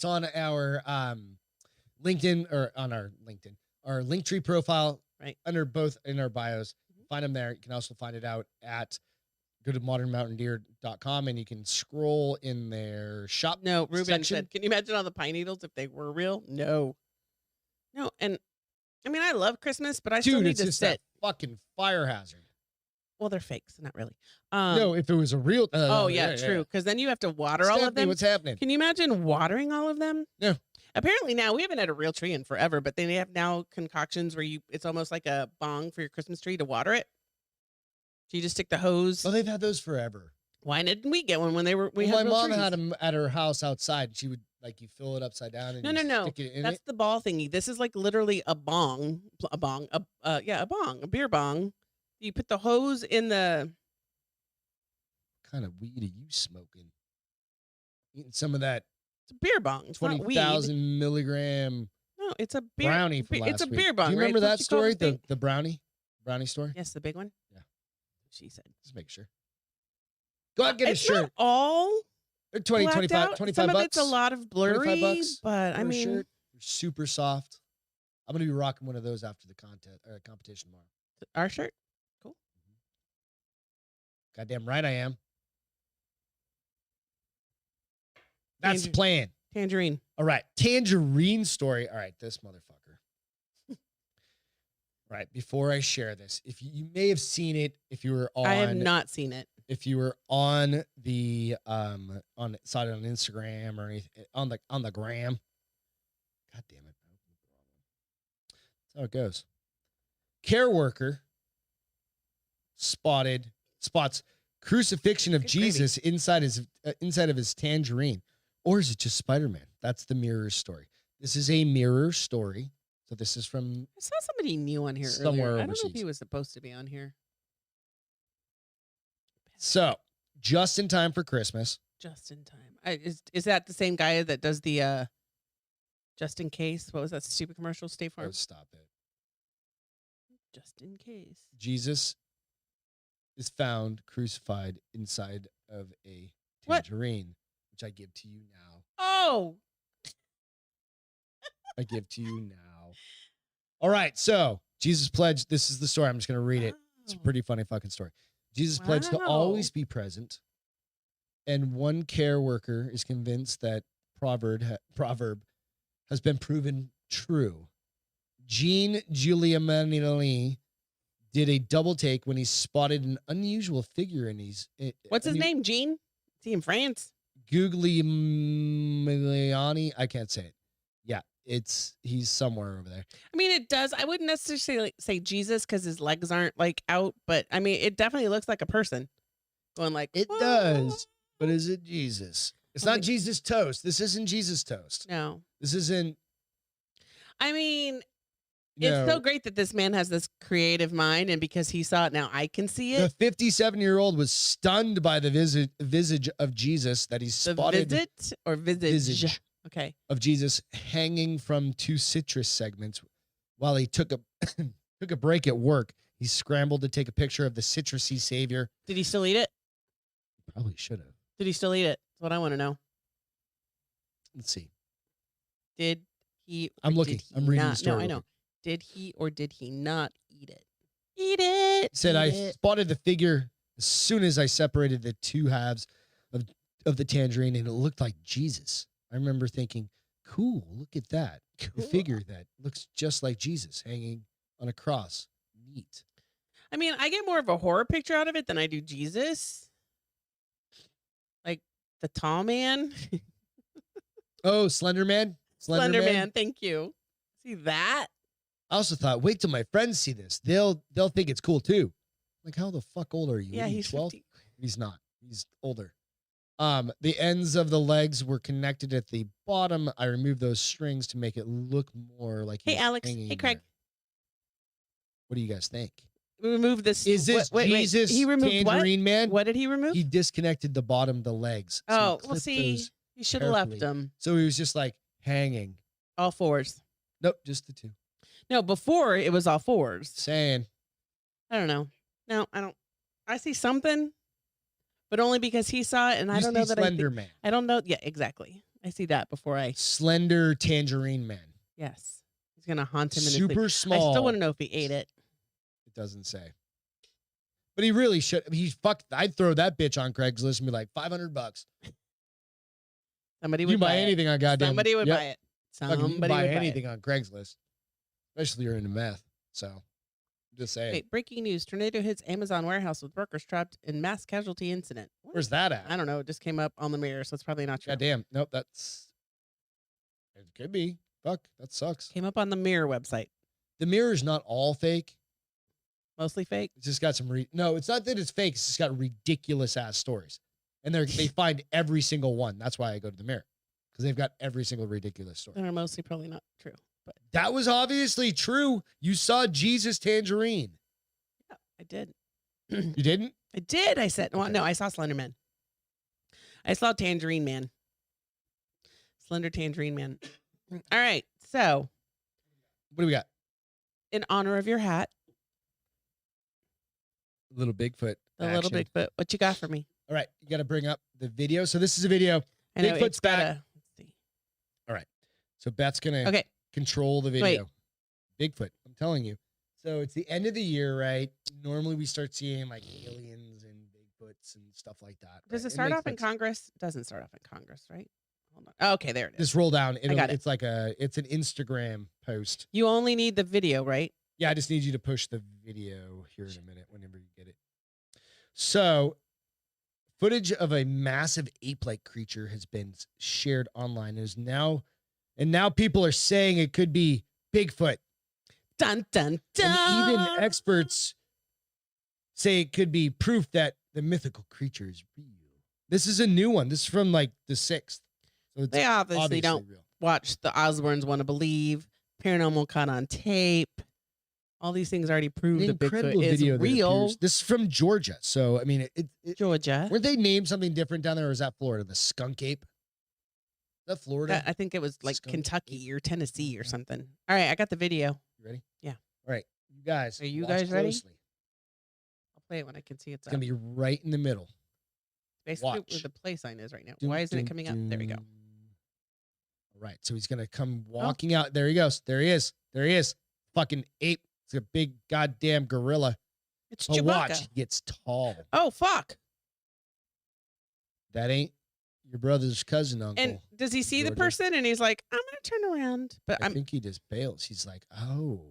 on our LinkedIn or on our LinkedIn, our Linktree profile, Right. under both in our bios. Find them there. You can also find it out at go to modernmountaineer.com and you can scroll in their shop. No, Ruben section. said, can you imagine all the pine needles if they were real? No. No, and I mean, I love Christmas, but I still Dude, need it's to just sit. that fucking fire hazard. Well, they're fakes, not really. No, if it was a real. Oh, yeah, true. Because then you have to water all of them. What's happening? Can you imagine watering all of them? No. Apparently now we haven't had a real tree in forever, but they have now concoctions where it's almost like a bong for your Christmas tree to water it. So you just stick the hose. Well, they've had those forever. Why didn't we get one when they were? My had real mom trees? had them at her house outside. She would you fill it upside down and No. stick it in That's it. the ball thingy. This is like literally a bong, a beer bong. You put the hose in the. What kind of weed are you smoking? Eating some of that It's a beer bong. It's not weed. 20,000 milligram No, it's a beer brownie from last It's a week. beer bong. Do you right? remember It's that what you call story? the thing. The brownie story? Yes, the big one. Yeah. She said. Just make sure. Go out and get a It's shirt. not all They're 20, blacked 25, out. 25 Some bucks. of it's a lot of blurry, $25 but I for a mean, shirt. They're super soft. I'm gonna be rocking one of those after the competition tomorrow. our shirt. Goddamn right I am. That's the Tangerine. plan. Tangerine. All right, Tangerine story. All right, this motherfucker. Right, before I share this, if you may have seen it, if you were on, I have not seen it. if you were on the saw it on Instagram or anything on the gram. God damn it! That's how it goes. Care worker spots crucifixion of Good gravy. Jesus inside of his tangerine, or is it just Spider-Man? That's the mirror story. This is a mirror story. So this is from I saw somebody new on here somewhere earlier. I don't know if overseas. he was supposed to be on here. So just in time for Christmas. Just in time. Is that the same guy that does the just in case? What was that stupid commercial? State Farm. Oh, stop it. Just in case. Jesus is found crucified inside of a What? tangerine, which I give to you now. Oh, I give to you now. All right, so Jesus pledged. This is the story. I'm just going to read it. It's a wow. pretty funny fucking story. Jesus pledged to always be present, and one care worker is convinced that proverb has been proven true. Jean Giuliamanini did a double take when he spotted an unusual figure in his. What's his name? Gene? Is he in France? Guglielmiani. I can't say it. Yeah, he's somewhere over there. I mean, it does. I wouldn't necessarily say Jesus because his legs aren't like out, but I mean, it definitely looks like a person going like. It "Whoa." does, but is it Jesus? It's I not think- Jesus toast. This isn't Jesus toast. No, This isn't. I mean, No. it's so great that this man has this creative mind, and because he saw it, now I can see The it. 57-year-old was stunned by the visage of Jesus that he The spotted. visit or visage? Visage Okay. of Jesus hanging from two citrus segments while he took a took a break at work. He scrambled to take a picture of the citrusy savior. Did he still eat it? Probably should have. Did he still eat it? That's what I want to know. Let's see. Did he? Or I'm looking. did he I'm reading the not? story No, I real know. quick. Did he or did he not eat it? Eat it. He said, eat I it. spotted the figure as soon as I separated the two halves of the tangerine, and it looked like Jesus. I remember thinking, cool, look at that. The Cool. figure that looks just like Jesus hanging on a cross. Neat. I mean, I get more of a horror picture out of it than I do Jesus. Like the tall man. Oh, Slender Man? Slender man. Thank you. See that? I also thought, wait till my friends see this. They'll think it's cool too. Like, how the fuck old are you? Yeah, What are you, he's 12? 50. He's not. He's older. The ends of the legs were connected at the bottom. I removed those strings to make it look more like Hey, he's Alex. hanging Hey, Craig. there. What do you guys think? Remove this. Is this wait, Jesus He removed Tangerine Man? what? What did he remove? He disconnected the bottom of the legs. So he oh, well, clipped see, those- you should have left carefully. them So he was just like hanging. all fours. Nope, just the two. No, before it was all fours. Saying. I don't know. No, I don't. I see something, but only because he saw it, and I You don't know see that Slender Man. I don't know. Yeah, exactly. I see that before I. Slender Tangerine Man. Yes, he's gonna haunt him in his sleep. Super small. I still want to know if he ate it. It doesn't say. But he really should. He's fucked. I'd throw that bitch on Craigslist and be like, $500. Somebody You would can buy anything on goddamn. Somebody would Yep. buy it. Fucking, Somebody you can buy would anything buy it. on Craigslist, especially you're into meth. So, I'm just saying. Wait, breaking news: tornado hits Amazon warehouse with workers trapped in mass casualty incident. What? Where's that at? I don't know. It just came up on the mirror, so it's probably not true. Goddamn. Nope. That's. It could be. Fuck. That sucks. Came up on the mirror website. The mirror's not all fake. Mostly fake. It's just got some. No, it's not that it's fake. It's just got ridiculous ass stories, and they find every single one. That's why I go to the mirror, because they've got every single ridiculous story. They're mostly probably not true, but That was obviously true. You saw Jesus Tangerine. yeah, I did. You didn't? I did. I said, well, Okay. no, I saw Slender Man. I saw Tangerine Man. Slender Tangerine Man. All right. So, What do we got? in honor of your hat, Little Bigfoot. the little action. Bigfoot, what you got for me? All right, you got to bring up the video. So this is a video. I know Bigfoot's it's got back. a. Let's see. So Beth's gonna Okay. control the video. Bigfoot. I'm telling you. So it's the end of the year, right? Normally we start seeing like aliens and Bigfoots and stuff like that. Does right? it start makes off in sense. Congress? It doesn't start off in Congress, right? Hold on. Oh, okay, there it is. Just roll down. got it. It's like it's an Instagram post. You only need the video, right? Yeah, I just need you to push the video here in a minute whenever you get it. So, footage of a massive ape-like creature has been shared online. And now people are saying it could be Bigfoot. Dun dun dun. And even experts say it could be proof that the mythical creature is real. This is a new one. This is from like the 6th. So it's They obviously don't real. watch the Osbournes Want to Believe, Paranormal Caught on Tape. All these things already prove An that Bigfoot incredible is video that real. appears. This is from Georgia. So, I mean, Georgia. weren't they named something different down there, or is that Florida? The skunk ape? Is that Florida? I think it was like Skunk Kentucky or Tennessee or something. All right, I got the video. You ready? Yeah. All right. You guys. Are you watch guys ready? closely. I'll play it when I can see it's It's up. going to be right in the middle. Basically watch. where the play sign is right now. Dun, Why isn't it dun, coming up? There we go. dun. All right. So he's going to come walking out. There he goes. There he is. There he is. Fucking ape. It's a big goddamn gorilla. It's But Chewbacca. watch. He gets tall. Oh, fuck. That ain't your brother's cousin, uncle. And does he see the Georgia. person and he's like, I'm going to turn around. But I I'm think he just bails. He's like, oh,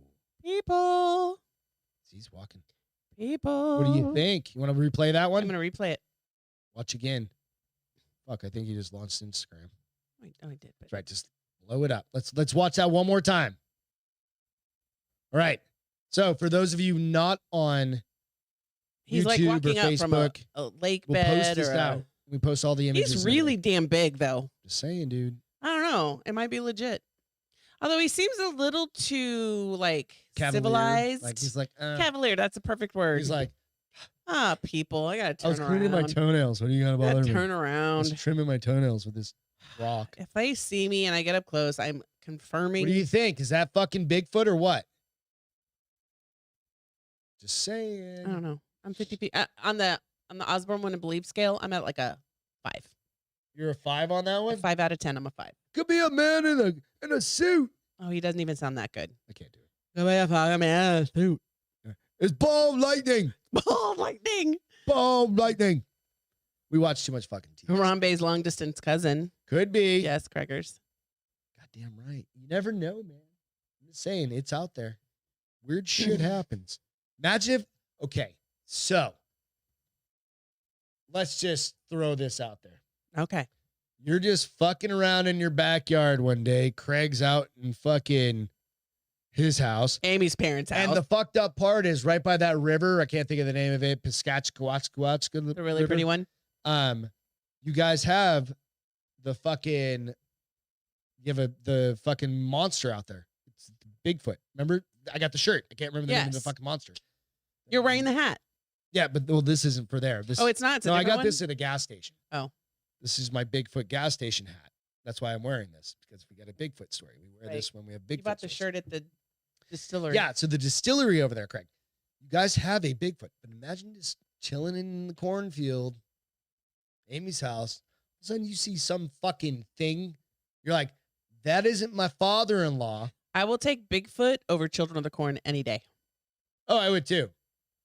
people. he's walking. People. What do you think? You want to replay that one? I'm going to replay it. Watch again. Fuck, I think he just launched Instagram. Oh, I did. But That's right. Just blow it up. Let's watch that one more time. All right. So for those of you not on he's like YouTube or walking up from a Facebook, lake we'll post bed this or out. We post all the images. He's and really everything. damn big, though. Just saying, dude. I don't know. It might be legit. Although he seems a little too like Cavalier. civilized. Like he's like Cavalier. That's a perfect word. he's like, people. I gotta I turn was around. cleaning my toenails. What are you gonna I bother gotta me? turn I was around. trimming my toenails with this rock. If they see me and I get up close, I'm confirming. What do you think? Is that fucking Bigfoot or what? Just saying. I don't know. I'm 50 feet on the Osborne Want to Believe scale. I'm at like a 5. You're a 5 on that A one? 5 out of 10. I'm a 5. Could be a man in a suit. Oh, he doesn't even sound that good. I can't do it. Could be a fucking man in a suit. It's ball lightning. Ball lightning. Ball lightning. We watch too much fucking TV. Harambe's long distance cousin. Could be. Yes, Craigers. Goddamn right. You never know, man. I'm just saying, it's out there. Weird shit happens. Imagine if, okay, so let's just throw this out there. Okay. You're just fucking around in your backyard one day. Craig's out in fucking his house. Amy's parents' house. And the fucked up part is right by that river. I can't think of the name of it. Piscatchequatska. the really pretty one. You guys have the fucking, the fucking monster out there. It's Bigfoot. Remember? I got the shirt. I can't remember the name of the Yes. fucking monster. You're wearing the hat. Yeah, but well, this isn't for there. This, Oh, it's not. It's a no, I different got one? this at a gas station. Oh. This is my Bigfoot gas station hat. That's why I'm wearing this, because we got a Bigfoot story. We wear Right. this when we have Bigfoot. You bought the stories. shirt at the distillery. Yeah, so the distillery over there, Craig. You guys have a Bigfoot, but imagine just chilling in the cornfield, Amy's house. All of a sudden, you see some fucking thing. You're like, that isn't my father-in-law. I will take Bigfoot over Children of the Corn any day. Oh, I would too.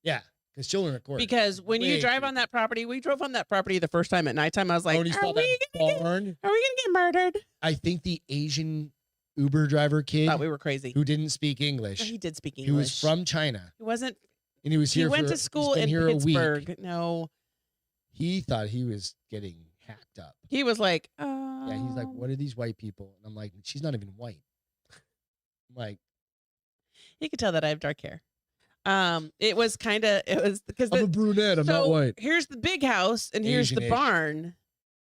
Yeah, because Children of the Corn. Because when you drive on that property, we drove on that property the first time at nighttime. I was like, are we gonna get murdered? I think the Asian Uber driver kid Thought we were crazy. who didn't speak English. No, he did speak English. He was from China. He wasn't. And he was here. He went to school in Pittsburgh. No. He thought he was getting hacked up. He was like, Yeah, he's like, what are these white people? And I'm like, she's not even white. I'm like, you could tell that I have dark hair. It was because I'm a brunette. I'm not white. Here's the big house and here's the barn.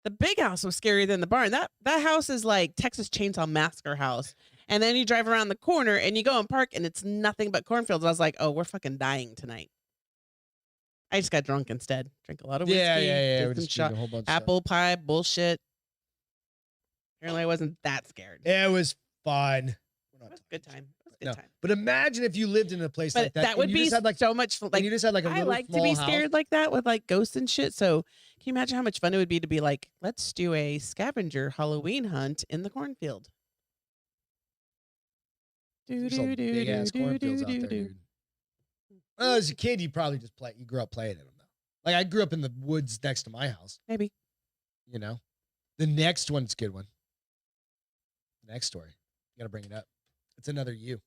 The big house was scarier than the barn. That house is like Texas Chainsaw Massacre house. And then you drive around the corner and you go and park and it's nothing but cornfields. I was like, oh, we're fucking dying tonight. I just got drunk instead. Drank a lot of whiskey. Yeah. Did some shot, apple pie bullshit. Apparently I wasn't that scared. It was fun. It was a good time. Time. But imagine if you lived in a place like that. That would be so much fun. Like, you just had like a little I like to be scared like that with like ghosts and shit. So can you imagine how much fun it would be to be like, let's do a scavenger Halloween hunt in the cornfield. Big ass cornfields out there, dude. Well, as a kid, you probably just you grew up playing in them though. Like I grew up in the woods next to my house. Maybe. You know, the next one's a good one. The next story, you gotta bring it up. It's another you.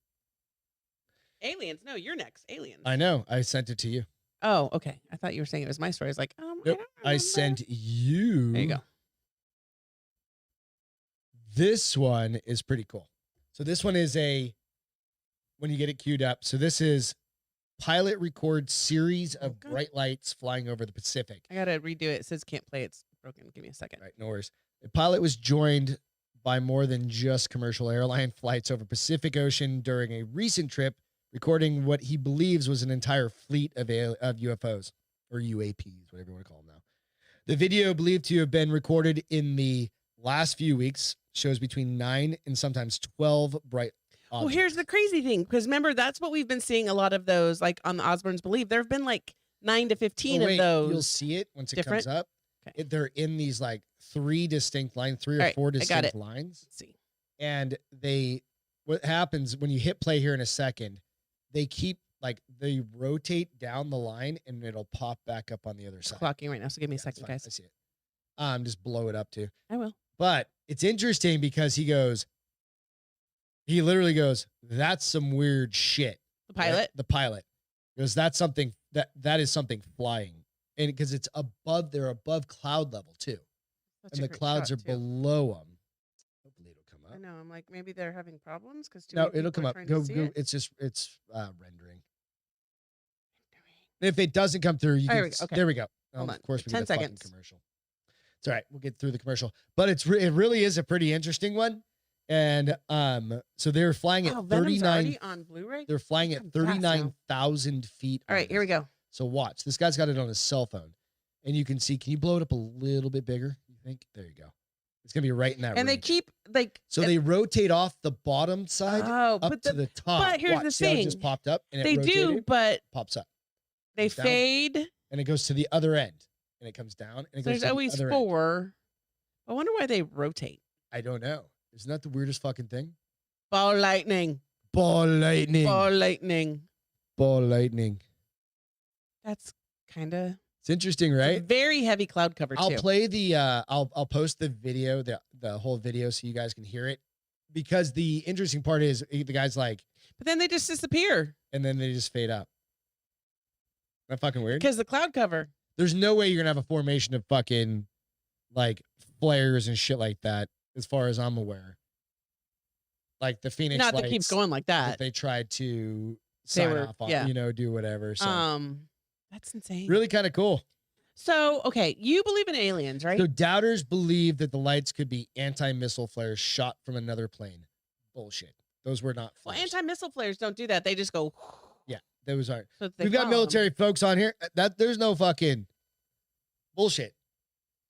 Aliens. No, you're next. Aliens. I know. I sent it to you. Oh, okay. I thought you were saying it was my story. I was like, nope. I sent you. There you go. This one is pretty cool. So this one is when you get it queued up. So this is pilot records series of bright lights flying over the Pacific. I got to redo it. It says can't play. It's broken. Give me a second. All right. No worries. The pilot was joined by more than just commercial airline flights over Pacific Ocean during a recent trip, recording what he believes was an entire fleet of UFOs or UAPs, whatever you want to call them now. The video, believed to have been recorded in the last few weeks, shows between 9 and sometimes 12 bright objects. Well, here's the crazy thing, because remember, that's what we've been seeing a lot of those, like on the Osbournes Believe. There have been like 9 to 15 of those. You'll see it once it comes up. Okay. They're in these like 3 distinct lines, 3 or 4 distinct lines. Let's see. And what happens when you hit play here in a second, they they rotate down the line and it'll pop back up on the other side. Clocking right now, so give me a second, guys. I see it. Just blow it up too. I will. But it's interesting because he literally goes, that's some weird shit. The pilot? Right? The pilot. Because that's something that is something flying. And because they're above cloud level too. And the clouds are below them. Hopefully it'll come up. I know. I'm like, maybe they're having problems because no, it'll come up. Go. It's rendering. If it doesn't come through, there we go. Of course, we 10 get a seconds. fucking commercial. It's all right. We'll get through the commercial, but it really is a pretty interesting one. And so they're flying at 39 on Blu-ray. They're flying at 39,000 feet. All right, here we go. So watch. This guy's got it on his cell phone, and you can see. Can you blow it up a little bit bigger? You think? There you go. It's gonna be right in that. And range. They keep So they rotate off the bottom side up to the top. But here's the thing: it just popped up, and they do, but pops up. They fade, and it goes to the other end, and it comes down, and it goes. There's always 4. I wonder why they rotate. I don't know. Isn't that the weirdest fucking thing? Ball lightning. Ball lightning. Ball lightning. Ball lightning. That's kind of. It's interesting, right? Very heavy cloud cover too. I'll play the. I'll post the video, the whole video, so you guys can hear it. Because the interesting part is the guy's like. But then they just disappear. And then they just fade up. Isn't that fucking weird? Because the cloud cover. There's no way you're gonna have a formation of fucking like flares and shit like that, as far as I'm aware. Like the Phoenix Not lights that keeps going like that. They tried to sign off on, do whatever. So that's insane. Really kind of cool. So, okay, you believe in aliens, right? So doubters believe that the lights could be anti-missile flares shot from another plane. Bullshit. Those were not flares. Well, anti-missile flares don't do that. They just go. Yeah, those aren't. So we've got military folks on here. There's no fucking bullshit.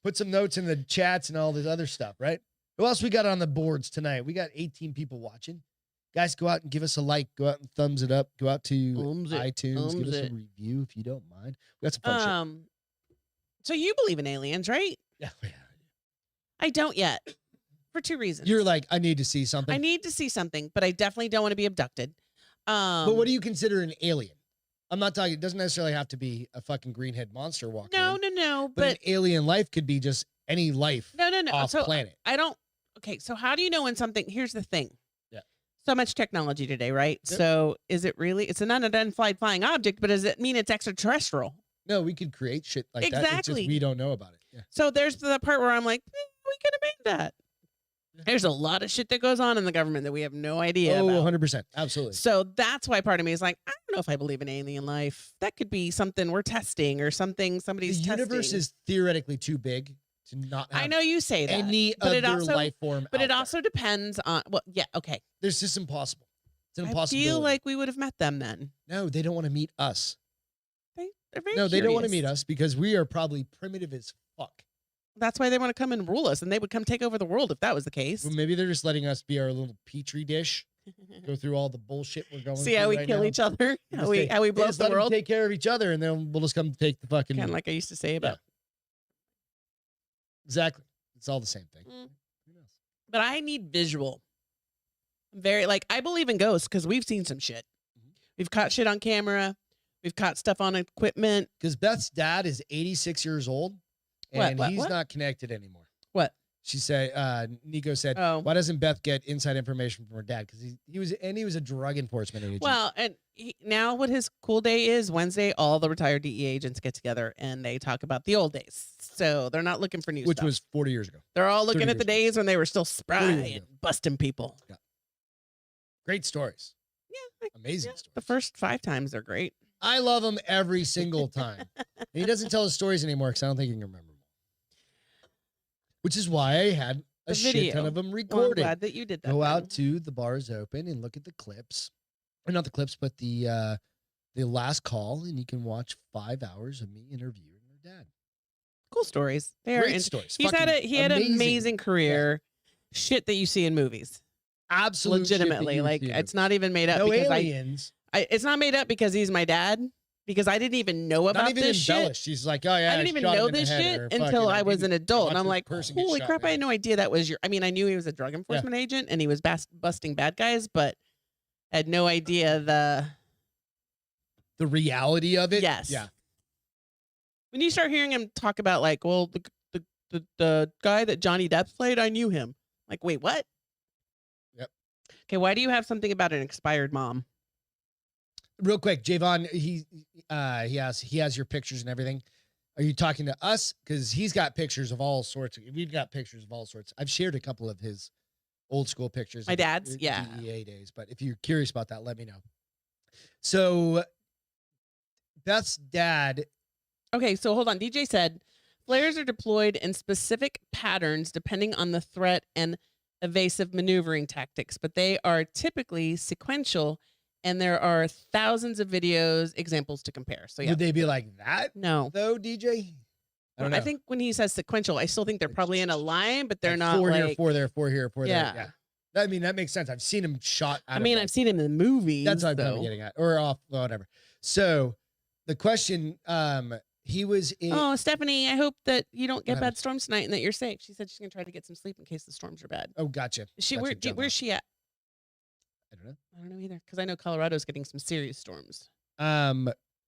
Put some notes in the chats and all this other stuff, right? Who else we got on the boards tonight? We got 18 people watching. Guys, go out and give us a like. Go out and thumbs it up. Go out to Thumbs it. iTunes. Give Thumbs us a it. review if you don't mind. We got some fun shit. So you believe in aliens, right? Yeah. I don't yet, for 2 reasons. You're like, I need to see something. I need to see something, but I definitely don't want to be abducted. But what do you consider an alien? I'm not talking. It doesn't necessarily have to be a fucking greenhead monster walking. No. But an alien life could be just any life. No. Off So planet. I don't. Okay, so how do you know when something? Here's the thing. Yeah. So much technology today, right? Yep. So is it really? It's an unidentified flying object, but does it mean it's extraterrestrial? No, we could create shit like that. It's Exactly. just we don't know about it. Yeah. So there's the part where I'm like, we could have made that. Yeah. There's a lot of shit that goes on in the government that we have no idea Oh, about. 100%. Absolutely. So that's why part of me is like, I don't know if I believe in alien life. That could be something we're testing or something somebody's The universe testing. is theoretically too big to not have I know you say that. any but it other also, life form. But out it there. also depends on, well, yeah, okay. There's just impossible. It's an I impossibility. feel like we would have met them then. No, they don't want to meet us. They're very No, they don't want to curious. meet us because we are probably primitive as fuck. That's why they want to come and rule us, and they would come take over the world if that was the case. Well, maybe they're just letting us be our little petri dish, go through all the bullshit we're going See through how we right kill now. each other, Just how we they blow up just the let them world. take care of each other, and then we'll just come take the fucking. Kind of like I used to say about. Exactly. It's all the same thing. Mm. Who knows? But I need visual. Very like I believe in ghosts because we've seen some shit. Mhm. We've caught shit on camera. We've caught stuff on equipment. Because Beth's dad is 86 years old, and What? he's not connected anymore. What? She said, Nico said, Oh. why doesn't Beth get inside information from her dad? Because he was a drug enforcement agent. Well, and now what his cool day is Wednesday. All the retired DEA agents get together and they talk about the old days. So they're not looking for new which stuff. was 40 years ago. They're all looking 30 at the years days when they were still 40 spry years and ago. busting people. Great stories. Yeah, Amazing yeah. stories. The first 5 times they're great. I love him every single time. And he doesn't tell his stories anymore because I don't think he can remember them. Which is why I had a The shit video. ton of them Well, I'm recorded. glad that you did that. Go then. out to the bars open and look at the clips. Or not the clips, but the last call, and you can watch 5 hours of me interviewing her dad. Cool stories. They are. Great stories. He had an Fucking amazing career. Shit that you see in movies. Absolute shit that Legitimately, you like see in it's not even made up no because aliens. it's not made up because he's my dad. Because I didn't even know about Not even this shit. embellished. She's like, oh yeah, I didn't even shot him know in the this head shit or until fucking, I was an adult. And watched I'm this like, person get holy shot crap, in the I head. had no idea that was your. I mean, I knew he was a drug enforcement agent and he was busting bad guys, but I had no idea the reality of it. Yes. Yeah. When you start hearing him talk about like, well, the guy that Johnny Depp played, I knew him. Like, wait, what? Yep. Okay, why do you have something about an expired mom? Real quick, Javon, he has your pictures and everything. Are you talking to us? Because he's got pictures of all sorts. We've got pictures of all sorts. I've shared a couple of his old school pictures. My of dad's? the Yeah. DEA days. But if you're curious about that, let me know. So Beth's dad. Okay, so hold on. DJ said flares are deployed in specific patterns depending on the threat and evasive maneuvering tactics, but they are typically sequential, and there are thousands of videos examples to compare. So yeah, Would they be like that no. though, DJ? I don't know. I think when he says sequential, I still think they're probably in a line, but they're Like not 4 like here, 4 there, 4 here, 4 Yeah. there. Yeah. I mean, that makes sense. I've seen him shot. I mean, I've seen him in the movies. That's what I'm though. getting at, or off, whatever. So, the question, he was in. Oh, Stephanie, I hope that you don't get What bad storms tonight and that you're safe. She said she's gonna try to get some sleep in case the storms are bad. Oh, gotcha. Is she Gotcha, where's she at? I don't know. I don't know either because I know Colorado's getting some serious storms.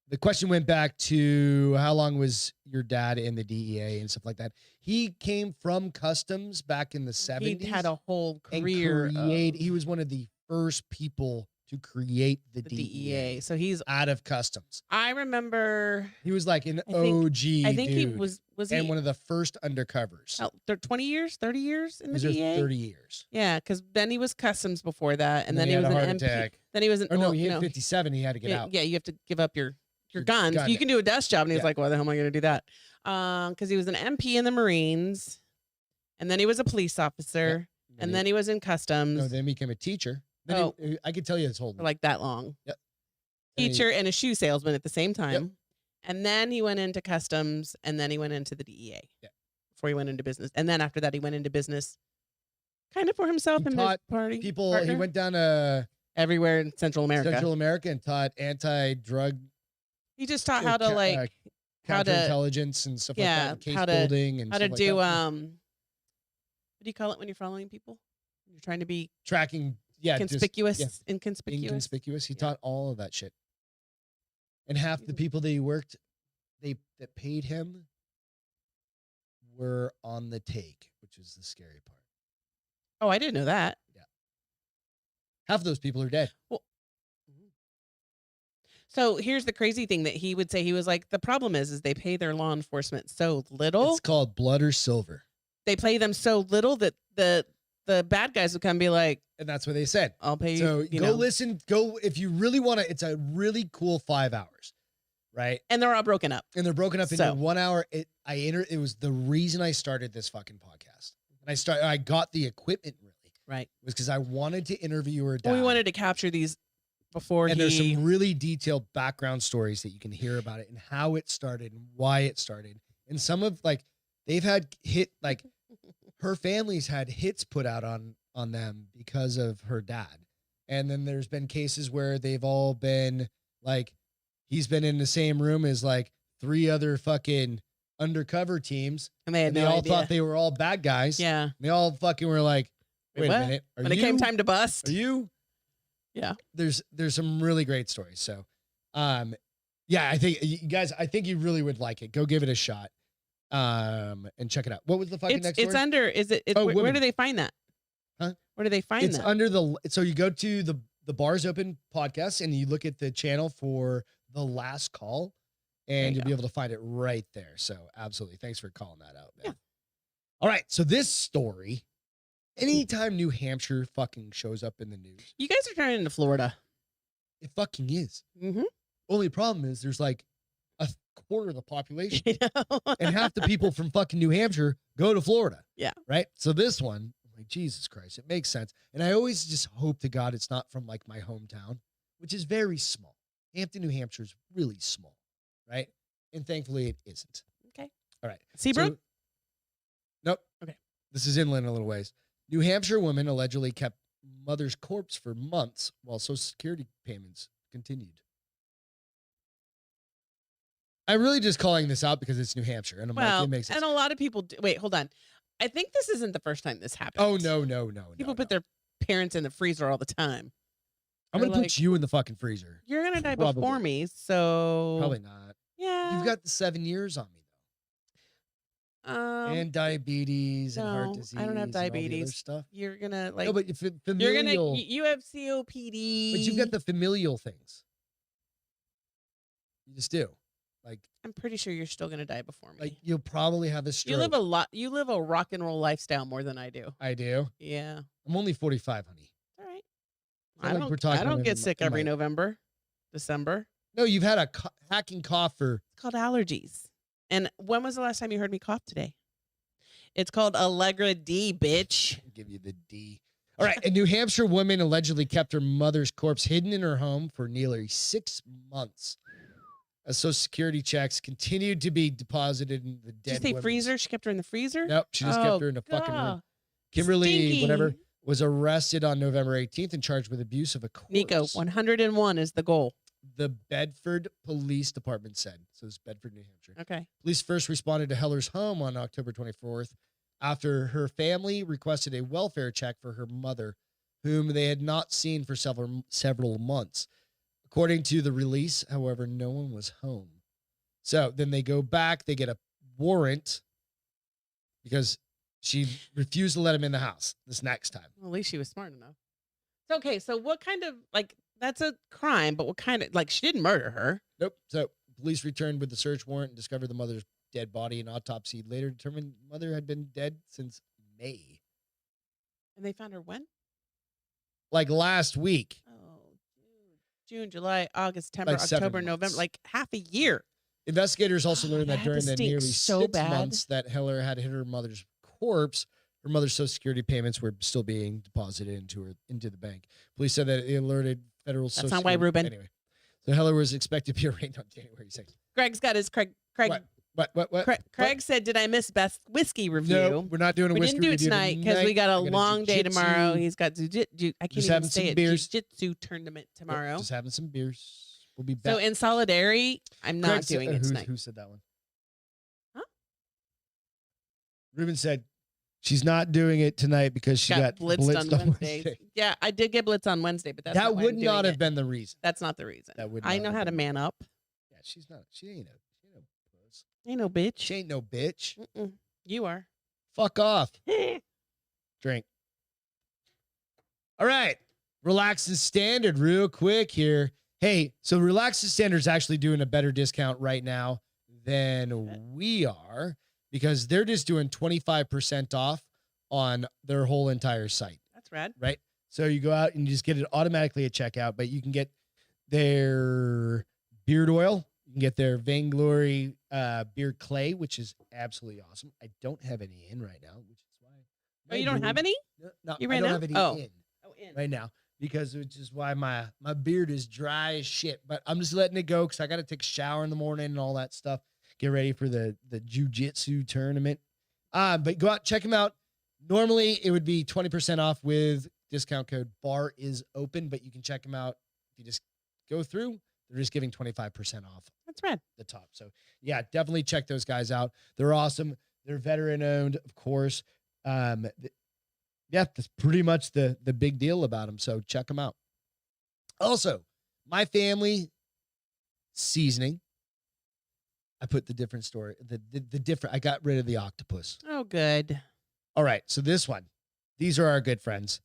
The question went back to how long was your dad in the DEA and stuff like that. He came from customs back in the 70s. He had a whole and career. he was one of the first people to create the The DEA So he's. out of customs. I remember. He was like an I think- OG. I think he dude, was he and one of the first undercovers. 20 years, 30 years in the He was DEA. there 30 years. Yeah, because then he was customs before that, and then he had was a an heart MP. attack. Then he was an. Or no, well, he hit no. 57. He had to get Yeah, out. yeah, you have to give up your Your guns. gun. You can do a desk job, and he was Yeah. like, "Why the hell am I going to do that?" Because he was an MP in the Marines, and then he was a police officer, and then he was in customs No, then he became a teacher. Then I could tell you his whole. for like that long. Yep. And he- Teacher and a shoe salesman at the same time, and then he went into customs, and then he went into the DEA. Yeah. Before he went into business, and then after that, he went into business, kind of for himself He and his taught party people. partner? He went down to Everywhere in Central America. Central America and taught anti-drug He just taught how to like how to counterintelligence and stuff like that, and case how to building and how to stuff do like that. what do you call it when you're following people? You're trying to be Tracking, yeah, conspicuous, just, inconspicuous. inconspicuous. He Yeah. taught all of that shit. And half the people that he worked, that paid him were on the take, which is the scary part. Oh, I didn't know that. Half of those people are dead. Well, so here's the crazy thing that he would say. He was like, the problem is they pay their law enforcement so little. It's called blood or silver. They pay them so little that the bad guys would come and be like, And that's what they said. I'll pay you. So you go know. listen. Go if you really want to. It's a really cool 5 hours, right? And they're all broken up. And they're broken up So- into 1 hour. It was the reason I started this fucking podcast. And I got the equipment really. Right. Was because I wanted to interview her dad. Well, we wanted to capture these before and there's he. some really detailed background stories that you can hear about it and how it started and why it started. And some of they've had her family's had hits put out on them because of her dad. And then there's been cases where they've all been he's been in the same room as 3 other fucking undercover teams. and they had And they no all idea. thought they were all bad guys. Yeah. They all fucking were like, wait what? a minute. When it came time to bust. Are you? Yeah. There's some really great stories. So, yeah, I think you guys, you really would like it. Go give it a shot. And check it out. What was the fucking next It's story? under. Is it? Oh, where women. do they find that? Huh? Where do they find It's that? under so you go to the Bars Open podcast and you look at the channel for the last call There and you you'll be go. able to find it right there. So absolutely. Thanks for calling that out, man. Yeah. All right. So this story, anytime New Hampshire fucking shows up in the news, You guys are turning into Florida. it fucking is. Mm-hmm. Only problem is there's a quarter of the population. You know? And half the people from fucking New Hampshire go to Florida. Yeah. Right. So this one, Jesus Christ, it makes sense. And I always just hope to God it's not from my hometown, which is very small. Hampton, New Hampshire is really small. Right. And thankfully it isn't. Okay. All right. Seabrook? So- nope. Okay. This is inland a little ways. New Hampshire woman allegedly kept mother's corpse for months while Social Security payments continued. I'm really just calling this out because it's New Hampshire, and I'm Well, it makes sense. and a lot of people do. Wait, hold on. I think this isn't the first time this happened. Oh no. People put their parents in the freezer all the time. I'm they're gonna like- put you in the fucking freezer. You're gonna die Probably. before me, so Probably not. yeah. You've got the 7 years on me though, and diabetes and heart no, disease. I don't have and all the other diabetes. stuff. You're gonna No, but if you're familial. gonna you have COPD. But you've got the familial things. You just do. I'm pretty sure you're still gonna die before me. You'll probably have a stroke. You live a lot. You live a rock and roll lifestyle more than I do. I do. Yeah. I'm only 45, honey. All right. It's not like we're I talking don't in get my- sick in every my- November, December. No, you've had a hacking cough for. It's called allergies. And when was the last time you heard me cough today? It's called Allegra D, bitch. I'll give you the D. All right. A New Hampshire woman allegedly kept her mother's corpse hidden in her home for nearly 6 months. As Social Security checks continued to be deposited in the Did dead you say woman's- freezer? She kept her in the freezer? Nope. She just kept her in a fucking room. God. Kimberly, Stinky. whatever, was arrested on November 18th and charged with abuse of a corpse. Nico, 101 is the goal. The Bedford Police Department said. So it's Bedford, New Hampshire. Okay. Police first responded to Heller's home on October 24th after her family requested a welfare check for her mother, whom they had not seen for several months. According to the release, however, no one was home. So then they go back, they get a warrant because she refused to let him in the house this next time. Well, at least she was smart enough. So, okay. So what kind of, that's a crime, but what kind of, she didn't murder her. Nope. So police returned with the search warrant and discovered the mother's dead body. An autopsy later determined the mother had been dead since May. And they found her when? Last week. Oh, June, July, August, September, 7 October, November, months. half a year. Investigators also learned that that during had to the stink nearly so 6 bad. months that Heller had hit her mother's corpse, her mother's Social Security payments were still being deposited into the bank. Police said that it alerted federal Social not why, Security. Ruben. Anyway, so Heller was expected to be arraigned on January 6th. Greg's got his Craig. What? What? Craig said, "Did I miss Beth's whiskey review?" No, we're not doing a We whiskey didn't do it review tonight because we got a long day tomorrow. He's got I can't Just even having say some it. beers. Jiu-jitsu tournament tomorrow. Just having some beers. We'll be back. So in solidarity, I'm not Craig doing said, it tonight. Who said that one? Huh? Ruben said she's not doing it tonight because she got blitzed on Wednesday. Yeah, I did get blitzed on Wednesday, but that would not have been the reason. That's not the reason. That would. I know how to man up. Yeah, she's not. She ain't no puss. Ain't no bitch. She ain't no bitch. You are. Fuck off. Drink. All right. Relax and Standard real quick here. Hey, so Relax and Standard is actually doing a better discount right now than we are because they're just doing 25% off on their whole entire site. That's rad. Right? So you go out and you just get it automatically at checkout, but you can get their beard oil. You can get their Vainglory beard clay, which is absolutely awesome. I don't have any in right now, which is why. Oh, you don't have any? No, you I don't out? have any in right now because which is why my beard is dry as shit. But I'm just letting it go because I got to take a shower in the morning and all that stuff. Get ready for the jiu-jitsu tournament. But go out, check them out. Normally, it would be 20% off with discount code BAR is open, but you can check them out if you just go through. They're just giving 25% off. That's rad. The top. So yeah, definitely check those guys out. They're awesome. They're veteran owned, of course. Yeah, that's pretty much the big deal about them. So check them out. Also, My Family seasoning. I put the different story, the different, I got rid of the octopus. Oh, good. All right. So this one, these are our good friends.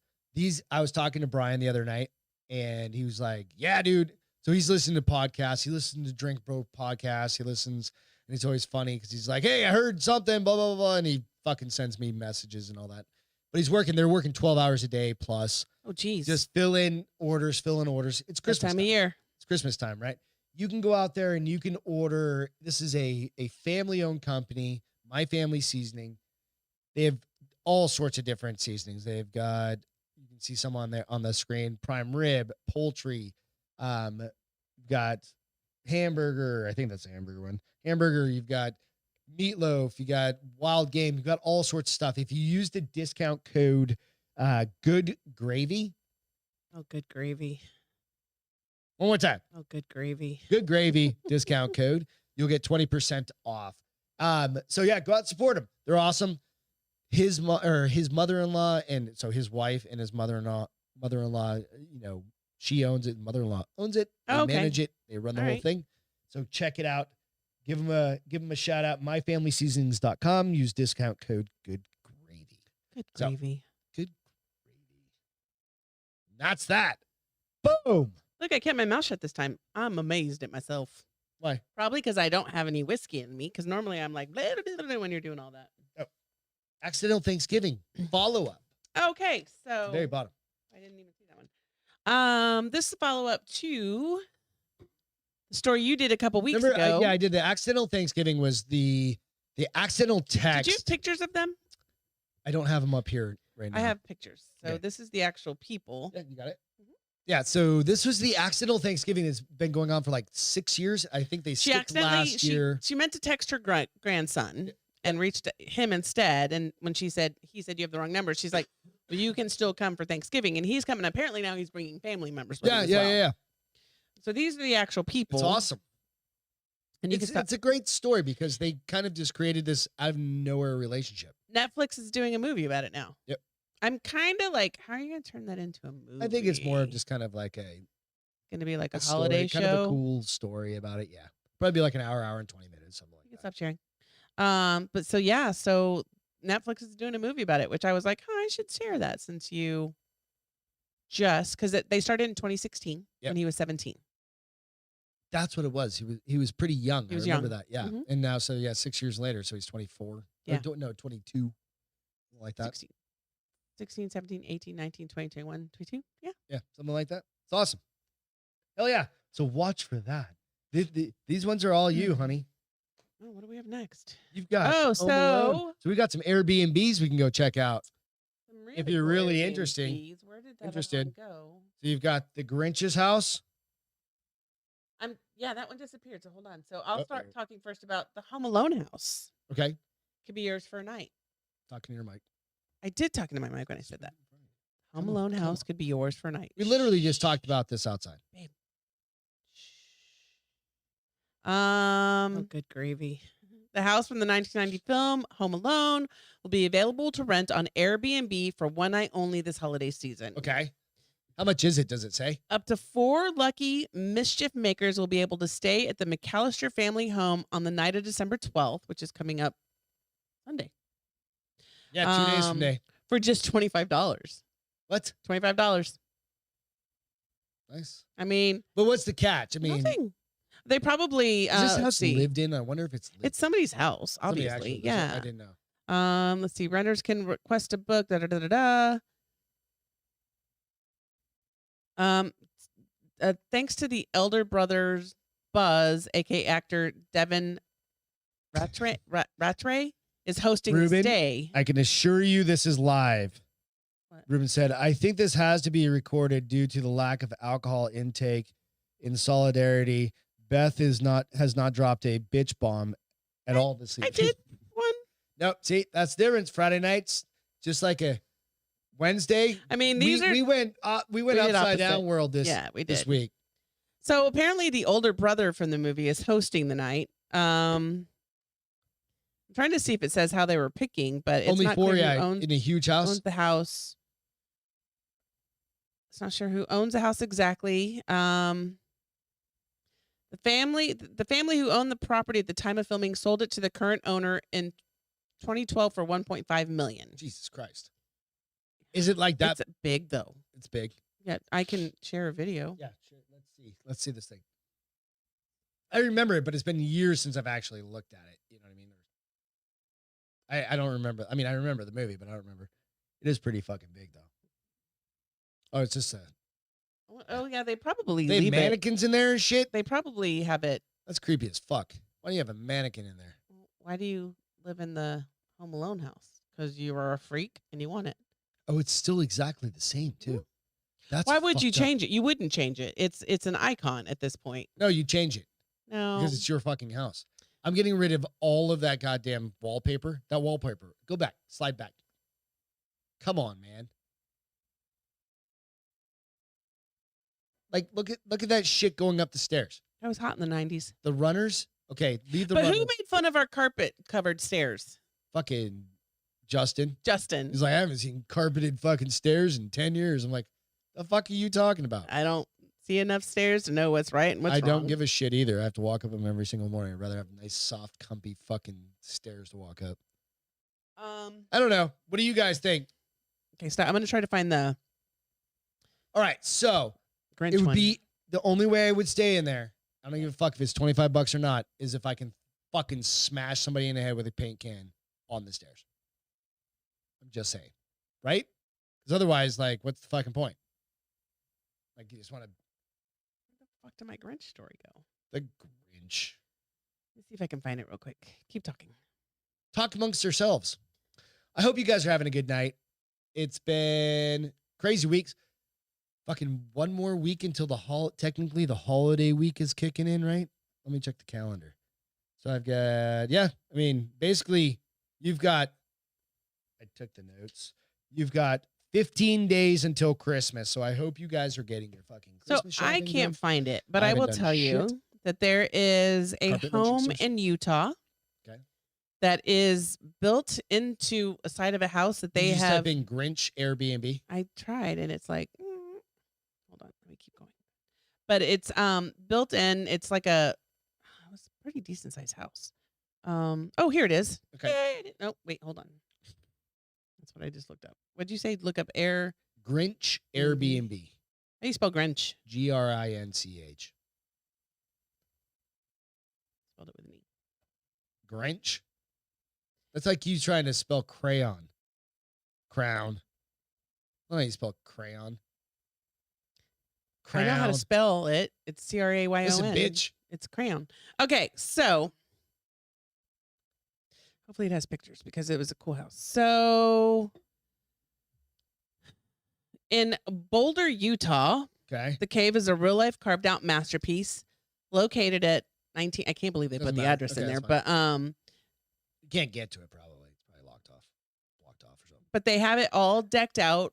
I was talking to Brian the other night and he was like, yeah, dude. So he's listening to podcasts. He listens to Drink Bro podcasts. He listens and it's always funny because he's like, hey, I heard something, blah, blah, blah. And he fucking sends me messages and all that. But they're working 12 hours a day plus. Oh, geez. Just fill in orders. It's Christmas time of year. It's Christmas time, right? You can go out there and you can order. This is a family-owned company, My Family Seasoning. They have all sorts of different seasonings. They've got, you can see some on there on the screen, prime rib, poultry, got hamburger. I think that's a hamburger one. Hamburger, you've got meatloaf, you got wild game, you've got all sorts of stuff. If you use the discount code Good Gravy. Oh, good gravy. One more time. Oh, good gravy. Good Gravy discount code. You'll get 20% off. So yeah, go out and support them. They're awesome. His mother-in-law, and so his wife and his mother-in-law, you know, she owns it. Mother-in-law owns it. They manage it. They run the whole thing. So check it out. Give them a shout out. MyFamilySeasonings.com. Use discount code Good Gravy. Good gravy. Good Gravy. That's that. Boom. Look, I kept my mouth shut this time. I'm amazed at myself. Why? Probably because I don't have any whiskey in me. Because normally I'm like blah, blah, blah, when you're doing all that. Oh. Accidental Thanksgiving follow up. Okay, so Very bottom. I didn't even see that one. This is a follow up to the story you did a couple weeks ago. I did. The Accidental Thanksgiving was the accidental text. Did you have pictures of them? I don't have them up here right now. I have pictures. So this is the actual people. Yeah, you got it. Yeah, so this was the Accidental Thanksgiving that's been going on for like 6 years. I think they skipped last year. She meant to text her grandson and reached him instead. And when he said you have the wrong number, she's like, well, you can still come for Thanksgiving. And he's coming. Apparently now he's bringing family members with him as well. Yeah. So these are the actual people. It's awesome. And it's a great story because they kind of just created this out of nowhere relationship. Netflix is doing a movie about it now. Yep. I'm kind of like, how are you going to turn that into a movie? I think it's more of just kind of like going to be like a holiday show. Kind of a cool story about it. Yeah. Probably be like an hour and 20 minutes, something like that. Stop sharing. But so Netflix is doing a movie about it, which I was like, I should share that since you because they started in 2016 when he was 17. That's what it was. He was pretty young. I remember that. Yeah. Mm-hmm. And now, 6 years later, so he's 24. Yeah. No, 22. Like that. 16, 17, 18, 19, 20, 21, 22. Yeah. Yeah. Something like that. It's awesome. Hell yeah. So watch for that. These ones are all you, honey. Oh, what do we have next? You've got so we got some Airbnbs we can go check out. Really if you're really Airbnbs. interested. Where did that one go? So you've got the Grinch's house. Yeah, that one disappeared. So hold on. So I'll start Uh-oh. talking first about the Home Alone house. Okay. Could be yours for a night. Talking to your mic. I did talk into my mic when I said that. Home Come on, Alone come house on. could be yours for a night. We literally just talked about this outside. Babe. Oh, good gravy. The house from the 1990 film Home Alone will be available to rent on Airbnb for one night only this holiday season. Okay. How much is it? Does it say? Up to 4 lucky mischief makers will be able to stay at the McAllister family home on the night of December 12th, which is coming up Sunday. Yeah, 2 days from today. For just $25. What? $25. Nice. I mean, but what's the catch? I mean, nothing. They probably is this house see. lived in? I wonder if it's lived It's somebody's house, Somebody obviously. actually lives in. Yeah. I didn't know. Let's see. Renters can request a book. Da da da da da. Thanks to the elder brothers, Buzz, aka actor Devin Rattray, is hosting Ruben, this day. I can assure you this is live. What? Ruben said, I think this has to be recorded due to the lack of alcohol intake. In solidarity, Beth has not dropped a bitch bomb at all this evening. I did one. No, see, that's the difference. Friday nights, just like a Wednesday. I mean, we we went did upside opposite. down world this week. So apparently the older brother from the movie is hosting the night. I'm trying to see if it says how they were picking, but it's Only not 4 clear who owns, in a huge house. owns the house. It's not sure who owns the house exactly. The family who owned the property at the time of filming sold it to the current owner in 2012 for $1.5 million. Jesus Christ. Is it like that? It's big though. It's big. Yeah, I can share a video. Yeah, sure. Let's see this thing. I remember it, but it's been years since I've actually looked at it. You know what I mean? I don't remember. I mean, I remember the movie, but I don't remember. It is pretty fucking big though. Oh, it's just Oh yeah, they probably they have leave mannequins in there and shit. They probably have it. That's creepy as fuck. Why do you have a mannequin in there? Why do you live in the Home Alone house? Because you are a freak and you want it. Oh, it's still exactly the same too. That's Why would you fucked up. change it? You wouldn't change it. It's an icon at this point. No, you change it No, because it's your fucking house. I'm getting rid of all of that goddamn wallpaper. That wallpaper. Go back. Slide back. Come on, man. Like, look at that shit going up the stairs. that was hot in the 90s. The runners. Okay, leave the But runners. who made fun of our carpet covered stairs? Fucking Justin. Justin. He's like, I haven't seen carpeted fucking stairs in 10 years. I'm like, the fuck are you talking about? I don't see enough stairs to know what's right and what's I wrong. don't give a shit either. I have to walk up them every single morning. I'd rather have nice, soft, comfy fucking stairs to walk up. I don't know. What do you guys think? Okay, stop. I'm going to try to find the All right, so Grinch it would one. be the only way I would stay in there. I don't give a fuck if it's $25 or not, is if I can fucking smash somebody in the head with a paint can on the stairs. I'm just saying. Right? Because otherwise, like, what's the fucking point? Like, you just want to. Where the fuck did my Grinch story go? The Grinch. Let's see if I can find it real quick. Keep talking. Talk amongst yourselves. I hope you guys are having a good night. It's been crazy weeks. Fucking one more week until technically the holiday week is kicking in, right? Let me check the calendar. So I've got, I mean, basically you've got, I took the notes. You've got 15 days until Christmas. So I hope you guys are getting your fucking Christmas So I shopping can't done. find it, but I I haven't will done tell you shit. that there is a Carpet home merchants. in Utah Okay. that is built into a side of a house that Did they you just have. type in Grinch Airbnb? I tried and it's like, hold on, let me keep going. But it's built in. It's like it's a pretty decent sized house. Oh, here it is. Okay. No, wait, hold on. That's what I just looked up. What'd you say? Look up air. Grinch Mhm. Airbnb. How do you spell Grinch? Grinch. Spelled it with an E. Grinch? That's like you trying to spell crayon. Crown. I don't know how you spell crayon. I know how to spell it. It's CRAYON. Listen, bitch. It's crayon. Okay, so hopefully it has pictures because it was a cool house. So in Boulder, Utah, Okay. the cave is a real life carved out masterpiece located at 19. I can't believe they Doesn't put the matter. address Okay, in there, that's fine. but You can't get to it probably. It's probably blocked off or something. but they have it all decked out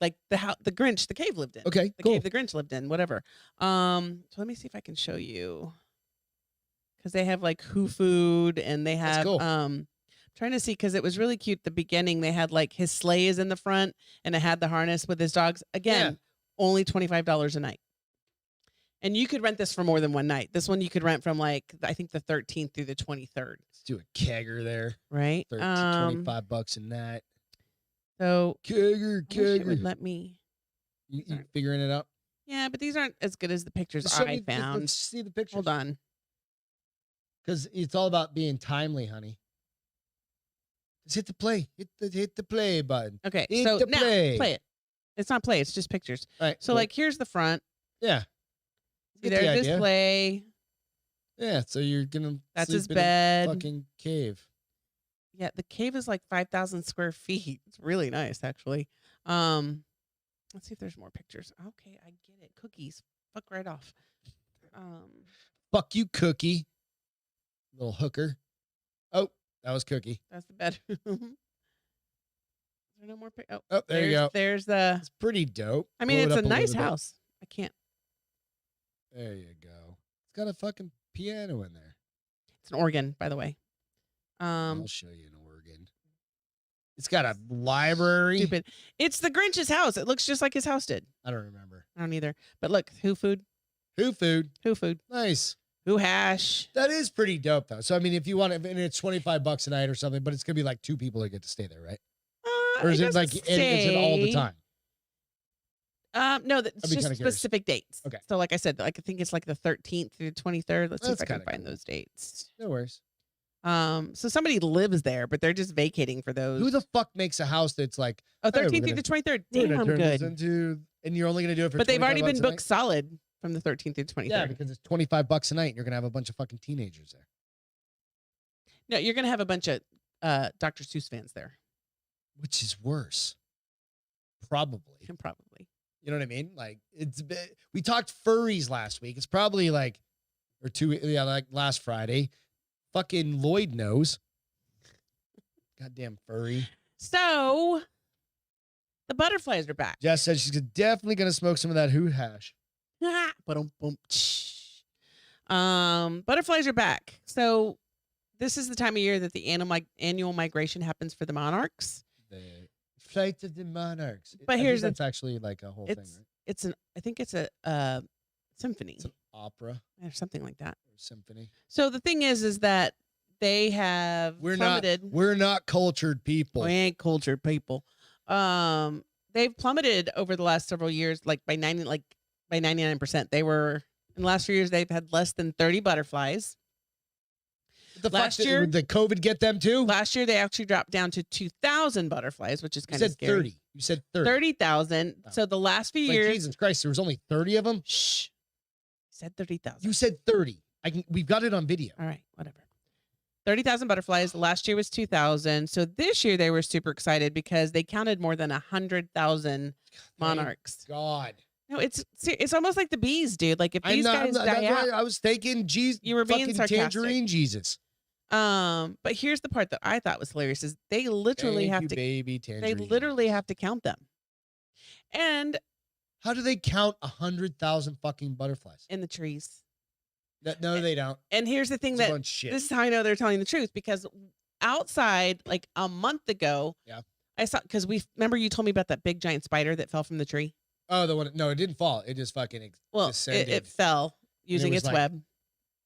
like the Grinch, the cave lived in. Okay, The cool. cave the Grinch lived in, whatever. So let me see if I can show you. Because they have like Who food and they That's have cool. trying to see because it was really cute. The beginning they had like his sleigh is in the front and it had the harness with his dogs. Again, only $25 a night. And you could rent this for more than one night. This one you could rent from like I think the 13th through the 23rd. Let's do a kegger there. Right? 25 a night. So Kegger. I wish it would let me. You figuring it out? Yeah, but these aren't as good as the pictures Just show I me- found. Let's see the pictures. Hold on. Because it's all about being timely, honey. Just hit the play. Hit the play button. Okay, Hit so the now play. play it. It's not play. It's just pictures. All right. So cool. like here's the front. yeah. See, Get the there's idea. this play. Yeah. So you're gonna. That's sleep his in a bed. fucking cave. Yeah, the cave is like 5,000 square feet. It's really nice, actually. Let's see if there's more pictures. Okay, I get it. Cookies. Fuck right off. Fuck you, Cookie. Little hooker. Oh, that was Cookie. That's the bedroom. Is there no more? Oh, there you go. There's the. It's pretty dope. I mean, Blow it it's a up nice little bit. house. I can't. There you go. It's got a fucking piano in there. It's an organ, by the way. I'll show you an organ. It's got a library. Stupid. It's the Grinch's house. It looks just like his house did. I don't remember. I don't either. But look, Who food. Who food? Who food. Nice. Who hash. That is pretty dope, though. So, I mean, if you want it, and it's $25 a night or something, but it's going to be like 2 people that get to stay there, right? Or is it like, is it all the time? No, that's I'd be just kinda curious. specific dates. Okay. So like I said, like I think it's like the 13th through the 23rd. Let's see if That's I can kinda find cool. those dates. No worries. So somebody lives there, but they're just vacating for those. Who the fuck makes a house that's like, Oh, "Hey, we're 13th through gonna- the 23rd. we're Damn, gonna I'm turn this good. into, and you're only going to do it for But they've already been $25 a night? booked solid from the 13th through the 23rd. Yeah, because it's $25 a night and you're going to have a bunch of fucking teenagers there. No, you're going to have a bunch of Dr. Seuss fans there. Which is worse. Probably. Probably. You know what I mean? Like we talked furries last week. It's probably like, or like last Friday. Fucking Lloyd knows. Goddamn furry. So the butterflies are back. Jess said she's definitely gonna smoke some of that hoot hash. Butterflies are back. So this is the time of year that the annual migration happens for the monarchs. The flight of the monarchs. But I think here's the- that's actually like a whole thing, right? I think it's a symphony It's an opera or something like that. or symphony. So the thing is that they have plummeted. We're not cultured people. We ain't cultured people. They've plummeted over the last several years, like by 99%. They were in the last few years. They've had less than 30 butterflies. The Last fuck year- did the COVID get them too? Last year, they actually dropped down to 2,000 butterflies, which is You kind of said scary. 30. You said 30. 30,000. Oh. So the last few Like, years, Jesus Christ, there was only 30 of them. shh, said 30,000. You said 30. We've got it on video. All right, whatever. 30,000 butterflies. Last year was 2,000. So this year they were super excited because they counted more than 100,000 monarchs. God. No, it's almost like the bees, dude. Like if these guys die that's out. why I was thinking, Jesus, You were being fucking sarcastic. Tangerine Jesus. But here's the part that I thought was hilarious is they literally Thank have you, to baby Tangerine. they literally have to count them. And How do they count 100,000 fucking butterflies? in the trees. No, they don't. And here's the thing It's a that bunch of shit. this is how I know they're telling the truth because outside, like a month ago, Yeah. I saw because remember you told me about that big giant spider that fell from the tree. Oh, the one. No, it didn't fall. It just fucking Well, descended. it fell using was its like- web,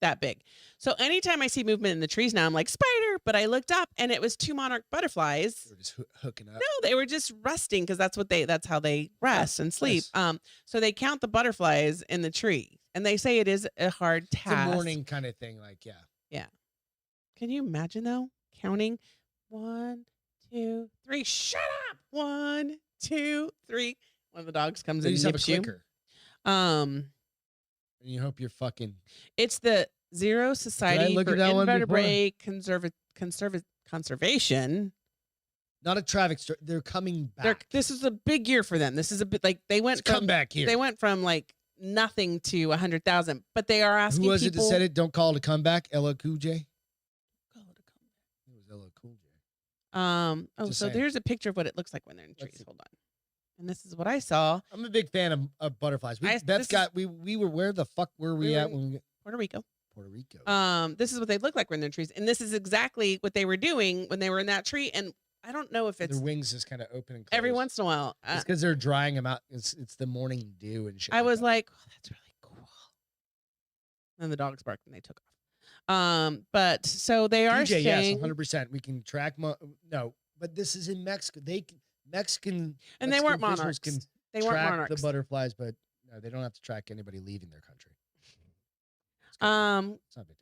that big. So anytime I see movement in the trees now, I'm like spider. But I looked up and it was 2 monarch butterflies. They were just hooking up. No, they were just resting because that's how they rest and sleep. nice. So they count the butterflies in the tree, and they say it is a hard It's task. a morning kind of thing. Like, yeah. Can you imagine though counting 1, 2, 3? Shut up! 1, 2, 3. One of the dogs comes They and just have a nips you. clicker. Um, And you hope you're fucking. it's the Zero Society look for at that one before? Invertebrate Conservation. Not a traffic store. They're coming back. This is a big year for them. This is a bit like they went Let's come from back here. they went from like nothing to 100,000, but they are asking Who was people. it that said it? Don't call it a comeback. LL Cool J. Call it a comeback. It was LL Cool J. Oh, Just so saying. there's a picture of what it looks like when they're in Let's trees. see. Hold on. And this is what I saw. I'm a big fan of butterflies. this Beth's is- got we were where the fuck were we We were at in- when we Puerto Rico. Puerto Rico? This is what they look like when they're in trees, and this is exactly what they were doing when they were in that tree. And I don't know if it's Their wings just kind of open and close. every once in a while. It's because they're drying them out. It's the morning dew and shit. I was that. like, oh, that's really cool. And the dogs barked and they took off. But so they are DJ, saying, yes, 100%. We can track. No, but this is in Mexico. Mexican and they weren't Mexican officials monarchs. Can They weren't track monarchs. the butterflies, but no, they don't have to track anybody leaving their country. It's not big.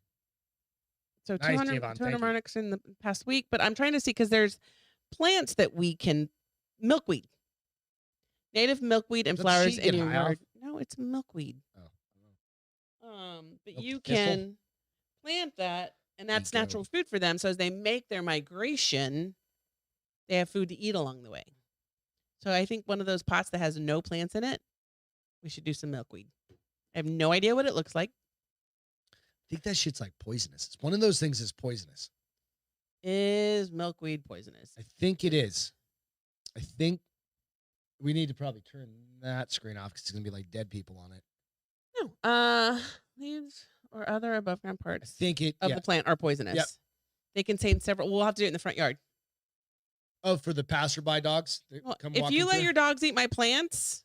So Nice, 200, Javon, 200 thank you. monarchs in the past week, but I'm trying to see because there's plants that we can milkweed, native milkweed and Does flowers she in get your high yard. No, it's milkweed. Oh. But Milk you thistle? can plant that, and that's you go. natural food for them. So as they make their migration, they have food to eat along the way. So I think one of those pots that has no plants in it, we should do some milkweed. I have no idea what it looks like. I think that shit's like poisonous. It's one of those things that's poisonous. Is milkweed poisonous? I think it is. I think we need to probably turn that screen off because it's gonna be like dead people on it. No. Leaves or other above ground I parts think it. of Yeah. the plant are poisonous. Yep. They contain several. We'll have to do it in the front yard. Oh, for the passerby dogs. that Well, come if walking you let through? your dogs eat my plants,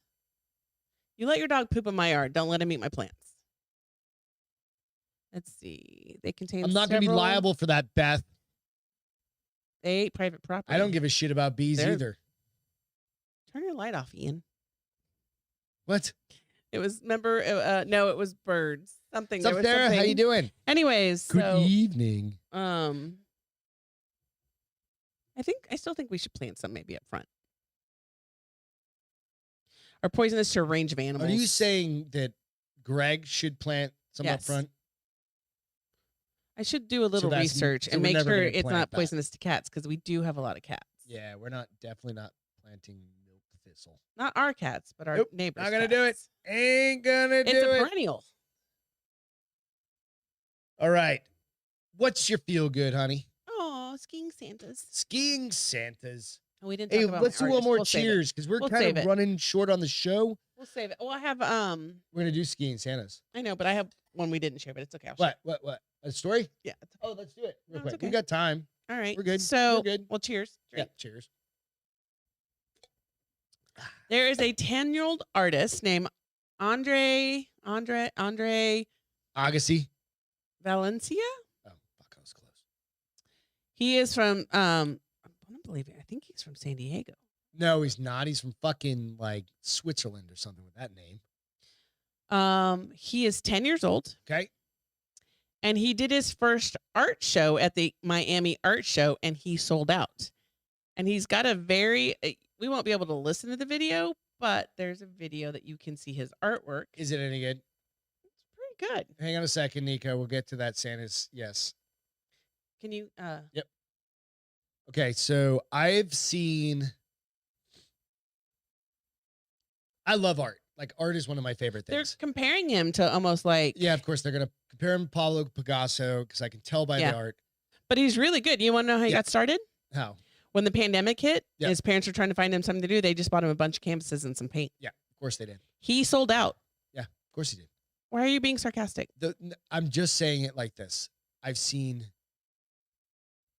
you let your dog poop in my yard. Don't let him eat my plants. Let's see. They contain. I'm not gonna be several- liable for that, Beth. They ate private property. I don't give a shit about bees They're- either. Turn your light off, Ian. What? It was. Remember? No, it was birds. Something. What's up, was Sarah? How you something. doing? Anyways, Good so evening. I still think we should plant some maybe up front. Are poisonous to a range of animals. Are you saying that Greg should plant some up Yes. front? I should do a little that's- research so and we're make never sure gonna it's plant not that. poisonous to cats because we do have a lot of cats. Yeah, we're definitely not planting milk thistle. Not our cats, but our Nope, neighbors. not gonna do it. cats. Ain't gonna It's do a it. perennial. All right. What's your feel good, honey? Oh, skiing Santas. Skiing Santas. Oh, we didn't talk Hey, about let's my do one artist. more We'll save it. cheers because we're We'll kind save of it. running short on the show. We'll save it. Well, I have We're gonna do skiing Santas. I know, but I have one we didn't share, but it's okay. I'll share. What? A story? Yeah. It's okay. Oh, let's do it real No, it's quick. We okay. got time. All right. We're good. So, We're good. well, cheers. Yeah. Drink. Cheers. There is a 10-year-old artist named Andre Agassi. Valencia. Oh, fuck, I was close. He is from I don't believe it. I think he's from San Diego. No, he's not. He's from fucking like Switzerland or something with that name. He is 10 years old, Okay. and he did his first art show at the Miami Art Show, and he sold out. And he's got a very we won't be able to listen to the video, but there's a video that you can see his artwork. Is it any good? It's pretty good. Hang on a second, Nico. We'll get to that. Santa's. Yes. Can you Okay. So I've seen. I love art. Like art is one of my favorite they're things. comparing him to almost like Yeah, of course they're gonna compare him to Pablo Picasso because I can tell by Yeah. the art. but he's really good. You want to know how he Yeah. got started? How? When the pandemic hit, Yeah. his parents were trying to find him something to do. They just bought him a bunch of canvases and some paint. Of course they did. He sold out. Of course he did. Why are you being sarcastic? I'm just saying it like this. I've seen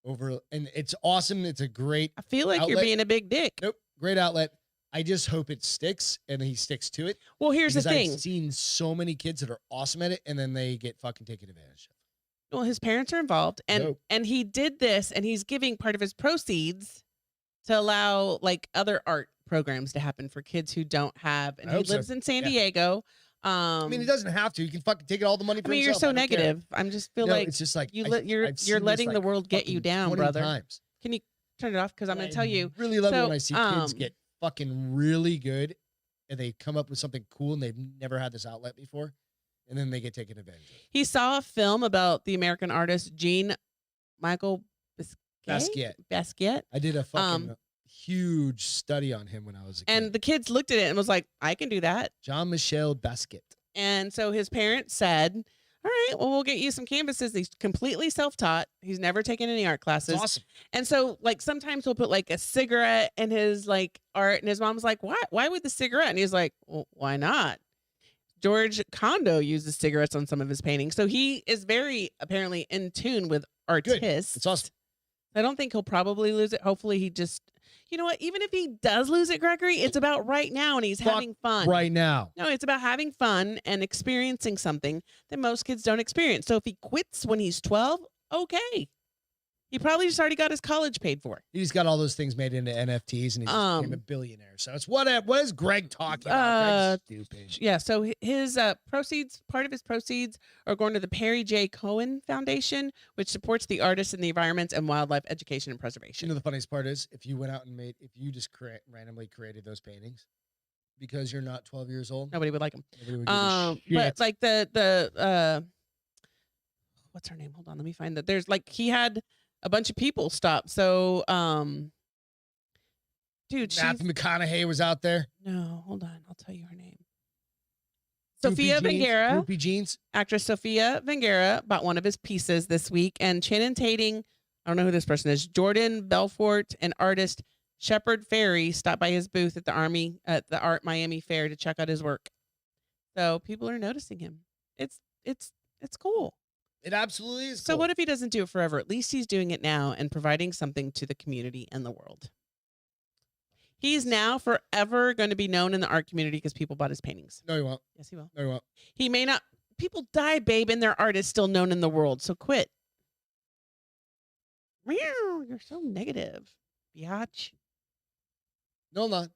and it's awesome. It's a great, I feel like you're Outlet. being a big dick. great outlet. I just hope it sticks and he sticks to it. Well, here's the because thing. I've seen so many kids that are awesome at it and then they get fucking taken advantage of. Well, his parents are involved, and Dope. he did this, and he's giving part of his proceeds to allow like other art programs to happen for kids who don't have. And I he hope so. lives in San Yeah. Diego. I mean, he doesn't have to. He can fucking take all the money for I mean, you're himself. so I don't care. negative. I'm just feel No, like it's just like you're I've you're seen this, letting the like, world get you fucking down, 20 brother. times. Can you turn it off? Because I'm going to tell you. Really love it So, when I see kids get fucking really good and they come up with something cool and they've never had this outlet before and then they get taken advantage of. He saw a film about the American artist Jean-Michel Basquiat. I did a fucking huge study on him when I was a kid. And the kids looked at it and was like, I can do that. Jean-Michel Basquiat. And so his parents said, all right, well, we'll get you some canvases. He's completely self-taught. He's never taken any art classes. It's awesome. And so like sometimes he'll put like a cigarette in his like art, and his mom's like, why would the cigarette? And he's like, well, why not? George Kondo uses cigarettes on some of his paintings. So he is very apparently in tune with artists. It's awesome. I don't think he'll probably lose it. Hopefully he just, you know what? Even if he does lose it, Gregory, it's about right now and he's having fun. Right now. No, it's about having fun and experiencing something that most kids don't experience. So if he quits when he's 12, okay. He probably just already got his college paid for. He's got all those things made into NFTs and he's just became a billionaire. So it's what is Greg talking about? Greg's stupid. Yeah, so his proceeds, part of his proceeds are going to the Perry J. Cohen Foundation, which supports the artists and the environment and wildlife education and preservation. You know, the funniest part is if you went out and if you just randomly created those paintings because you're not 12 years old, nobody would like them. Nobody would give a shit. But like the what's her name? Hold on, let me find that. There's like he had a bunch of people stop. So, dude, Matthew McConaughey was out there. No, hold on. I'll tell you her name. Droopy Sophia Vergara. Droopy jeans. Actress Sophia Vergara bought one of his pieces this week. And Channing Tatum, I don't know who this person is, Jordan Belfort and artist Shepard Fairey stopped by his booth at the Art Miami Fair to check out his work. So people are noticing him. It's cool. It absolutely is. So cool. what if he doesn't do it forever? At least he's doing it now and providing something to the community and the world. He's now forever going to be known in the art community because people bought his paintings. No, he won't. Yes, he will. No, he won't. He may not. People die, babe, and their art is still known in the world. So quit. Meow, you're so negative, biatch. No, I'm not.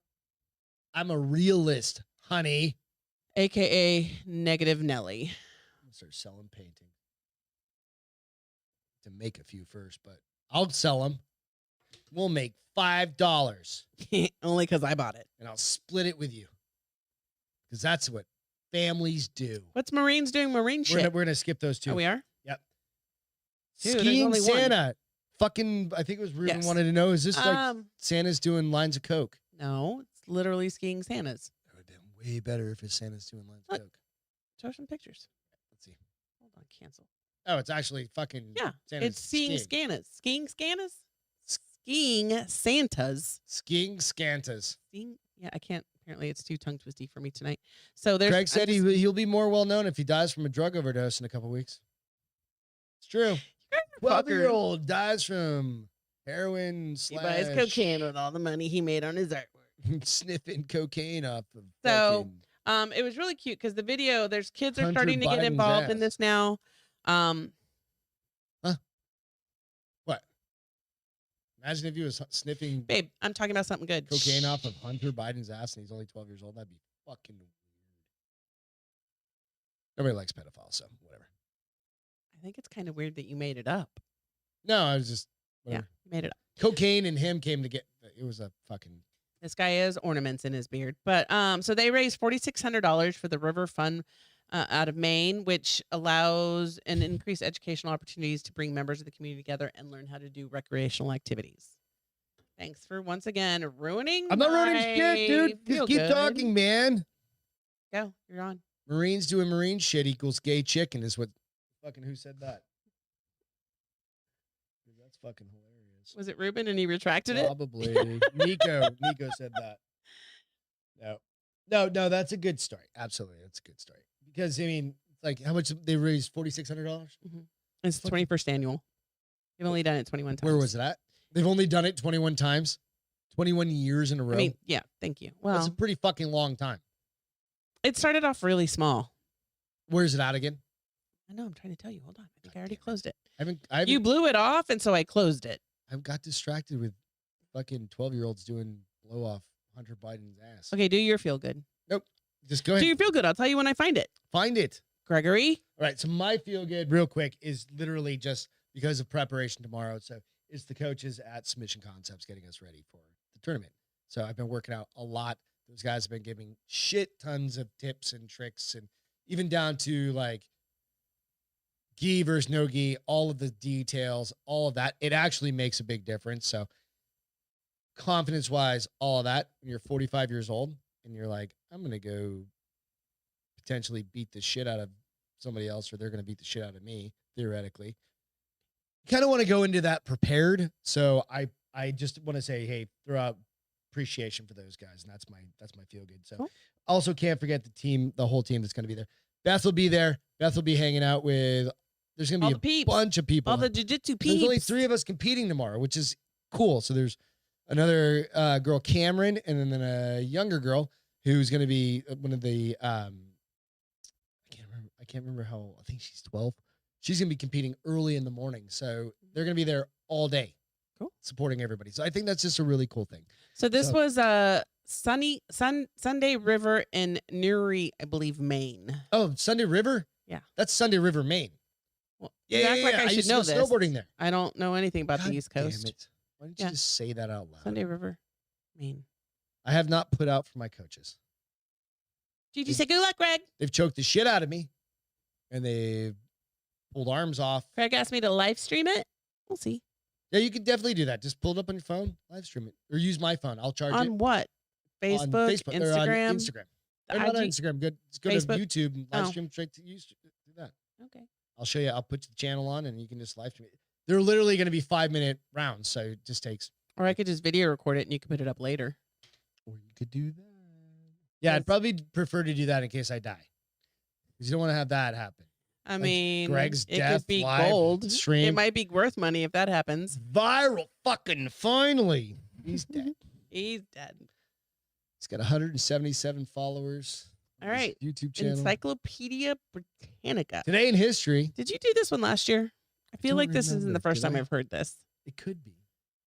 I'm a realist, honey. AKA Negative Nelly. I'm going to start selling paintings. To make a few first, but I'll sell them. We'll make $5. Only because I bought it. And I'll split it with you. Because that's what families do. What's Marines doing? Marine shit. We're gonna skip those two. Oh, we are? Yep. Dude, there's Skiing only one. Santa. Fucking, I think it was Ruben Yes. wanted to know, is this like Santa's doing lines of Coke? No, it's literally skiing Santas. That would have been way better if his Santa's doing lines of Coke. Show some pictures. Let's see. Hold on, cancel. Oh, it's actually fucking Santa's it's skiing skiing. Santas. Skiing Santas? Skiing Santas. Skiing Scantas. Skiing, yeah, I can't. Apparently, it's too tongue twisty for me tonight. So there's. Greg said he'll be more well known if he dies from a drug overdose in a couple weeks. It's true. 12-year-old dies from heroin He buys / cocaine with all the money he made on his artwork. sniffing cocaine off of So, fucking it was really cute because the video. There's kids are Hunter starting to get Biden's involved in ass. this now. What? Imagine if he was sniffing Babe, I'm talking about something good. cocaine off of Hunter Biden's ass and he's only 12 years old. That'd be fucking weird. Nobody likes pedophiles, so whatever. I think it's kind of weird that you made it up. No, I was just whatever. Yeah, you made it up. Cocaine and him came to get. It was a fucking. This guy has ornaments in his beard. But so they raised $4,600 for the River Fund out of Maine, which allows and increased educational opportunities to bring members of the community together and learn how to do recreational activities. Thanks for once again ruining. I'm not ruining shit, dude. Just feel keep good. talking, man. Go, you're on. Marines doing Marine shit equals gay chicken is what fucking who said that? Dude, that's fucking hilarious. Was it Ruben and he retracted it? Probably. Nico said that. No, that's a good story. Absolutely. That's a good story. Because I mean, like how much they raised $4,600? It's the 21st annual. They've only done it 21 times. Where was it at? They've only done it 21 times. 21 years in a row. I mean, yeah, thank you. Well, that's a pretty fucking long time. it started off really small. Where's it at again? I know, I'm trying to tell you. Hold on. I think I already closed it. I haven't You blew it off, and so I closed it. I got distracted with fucking 12-year-olds doing blow off Hunter Biden's ass. Okay, do your feel good. Nope. Just go ahead. Do your feel good. I'll tell you when I find it. Find it. Gregory. All right. So my feel good real quick is literally just because of preparation tomorrow. So it's the coaches at Submission Concepts getting us ready for the tournament. So I've been working out a lot. Those guys have been giving shit tons of tips and tricks and even down to like gi versus no gi, all of the details, all of that. It actually makes a big difference. So confidence wise, all of that, when you're 45 years old and you're like, I'm going to go potentially beat the shit out of somebody else, or they're going to beat the shit out of me, theoretically. Kind of want to go into that prepared. So I just want to say, hey, throw out appreciation for those guys. And that's my feel good. So also can't forget the whole team that's going to be there. Beth will be there. Beth will be hanging out with, there's going to be a bunch of people. All the jiu-jitsu peeps. There's only 3 of us competing tomorrow, which is cool. So there's another girl, Cameron, and then a younger girl who's going to be one of the, I can't remember how old. I think she's 12. She's going to be competing early in the morning. So they're going to be there all day. Cool. Supporting everybody. So I think that's just a really cool thing. So this was Sunday River in Newry, I believe, Maine. Oh, Sunday River? Yeah. That's Sunday River, Maine. Well, you act like I should know this. Snowboarding there. I don't know anything about the East Coast. Damn it. Why don't you just say that out loud? Sunday River, Maine. I have not put out for my coaches. Gigi, say good luck, Greg. They've choked the shit out of me. And they've pulled arms off. Greg asked me to live stream it. We'll see. Yeah, you could definitely do that. Just pull it up on your phone, live stream it, or use my phone. I'll charge it. On what? Facebook, on Facebook, Instagram, or on Instagram. Or not on Instagram. Good. Let's go Facebook? to YouTube and live stream straight to YouTube. Do that. Okay. I'll show you. I'll put the channel on, and you can just live stream it. They're literally going to be 5-minute rounds, so it just takes. Or I could just video record it, and you could put it up later. Or you could do that. Yeah, I'd probably prefer to do that in case I die, because you don't want to have that happen. I mean, Greg's it death could be live gold. stream. It might be worth money if that happens. Viral fucking finally. He's dead. He's dead. He's got 177 followers. All right. YouTube channel. Encyclopedia Britannica. Today in history. Did you do this one last year? I feel like this isn't the first time I've heard this. It could be.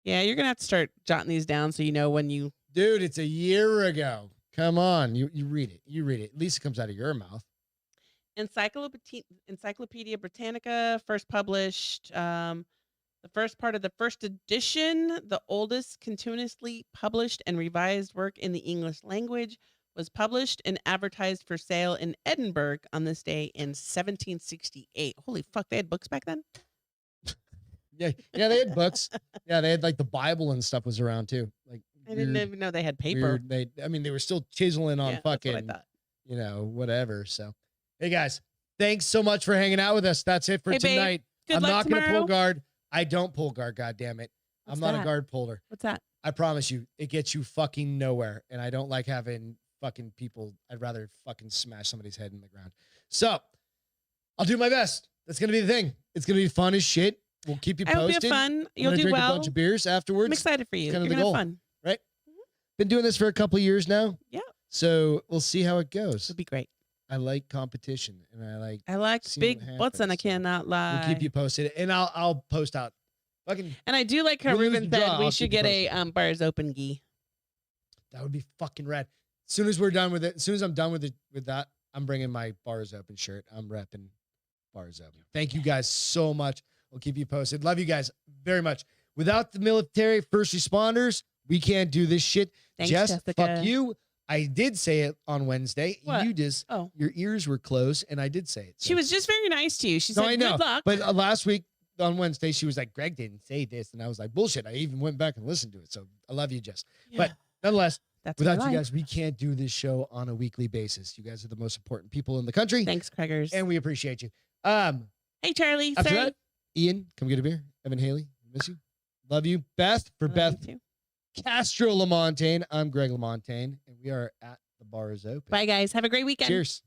Yeah, you're going to have to start jotting these down so you know when you... Dude, it's a year ago. Come on. You read it. You read it. At least it comes out of your mouth. Encyclopedia Britannica, first published, the first part of the first edition, the oldest continuously published and revised work in the English language, was published and advertised for sale in Edinburgh on this day in 1768. Holy fuck, they had books back then? Yeah, they had books. Yeah, they had like the Bible and stuff was around too. Like I didn't even know they had paper. They were still chiseling on fucking, that's what I thought. Whatever. So, hey guys, thanks so much for hanging out with us. That's it for tonight. Babe, I'm not going to pull guard. I don't pull guard. God damn it. I'm not a guard puller. What's that? I promise you, it gets you fucking nowhere. And I don't like having fucking people. I'd rather fucking smash somebody's head in the ground. So I'll do my best. That's going to be the thing. It's going to be fun as shit. We'll keep you posted. It'll be fun. You'll do drink well. A bunch of beers afterwards. I'm excited for you. Kind of You're the going to goal, have fun. right? Been doing this for a couple years now. Yeah. So we'll see how it goes. It'll be great. I like competition, and I like big butts, and I so cannot lie. We'll keep you posted, and I'll post out. Fucking. And I do like how Ruben said we should get a bars open gi. That would be fucking rad. As soon as we're done with it, as soon as I'm done with that, I'm bringing my bars open shirt. I'm repping bars open. Thank you guys so much. We'll keep you posted. Love you guys very much. Without the military first responders, we can't do this shit. Thanks, Jess, Jessica. fuck you. I did say it on Wednesday. What? You just, your ears were closed, and I did say it. So. She was just very nice to you. She said, I know, good luck. But last week on Wednesday, she was like, Greg didn't say this. And I was like, bullshit. I even went back and listened to it. So I love you, Jess. Yeah. But nonetheless, without you guys, we can't do this show on a weekly basis. You guys are the most important people in the country. Thanks, Craigers. And we appreciate you. Hey, Charlie. After that, Ian, come get a beer. Evan Haley, miss you. Love you. Beth, for Beth Castro Lamontagne. I'm Greg Lamontagne, and we are at The Bar is Open. Bye, guys. Have a great weekend. Cheers.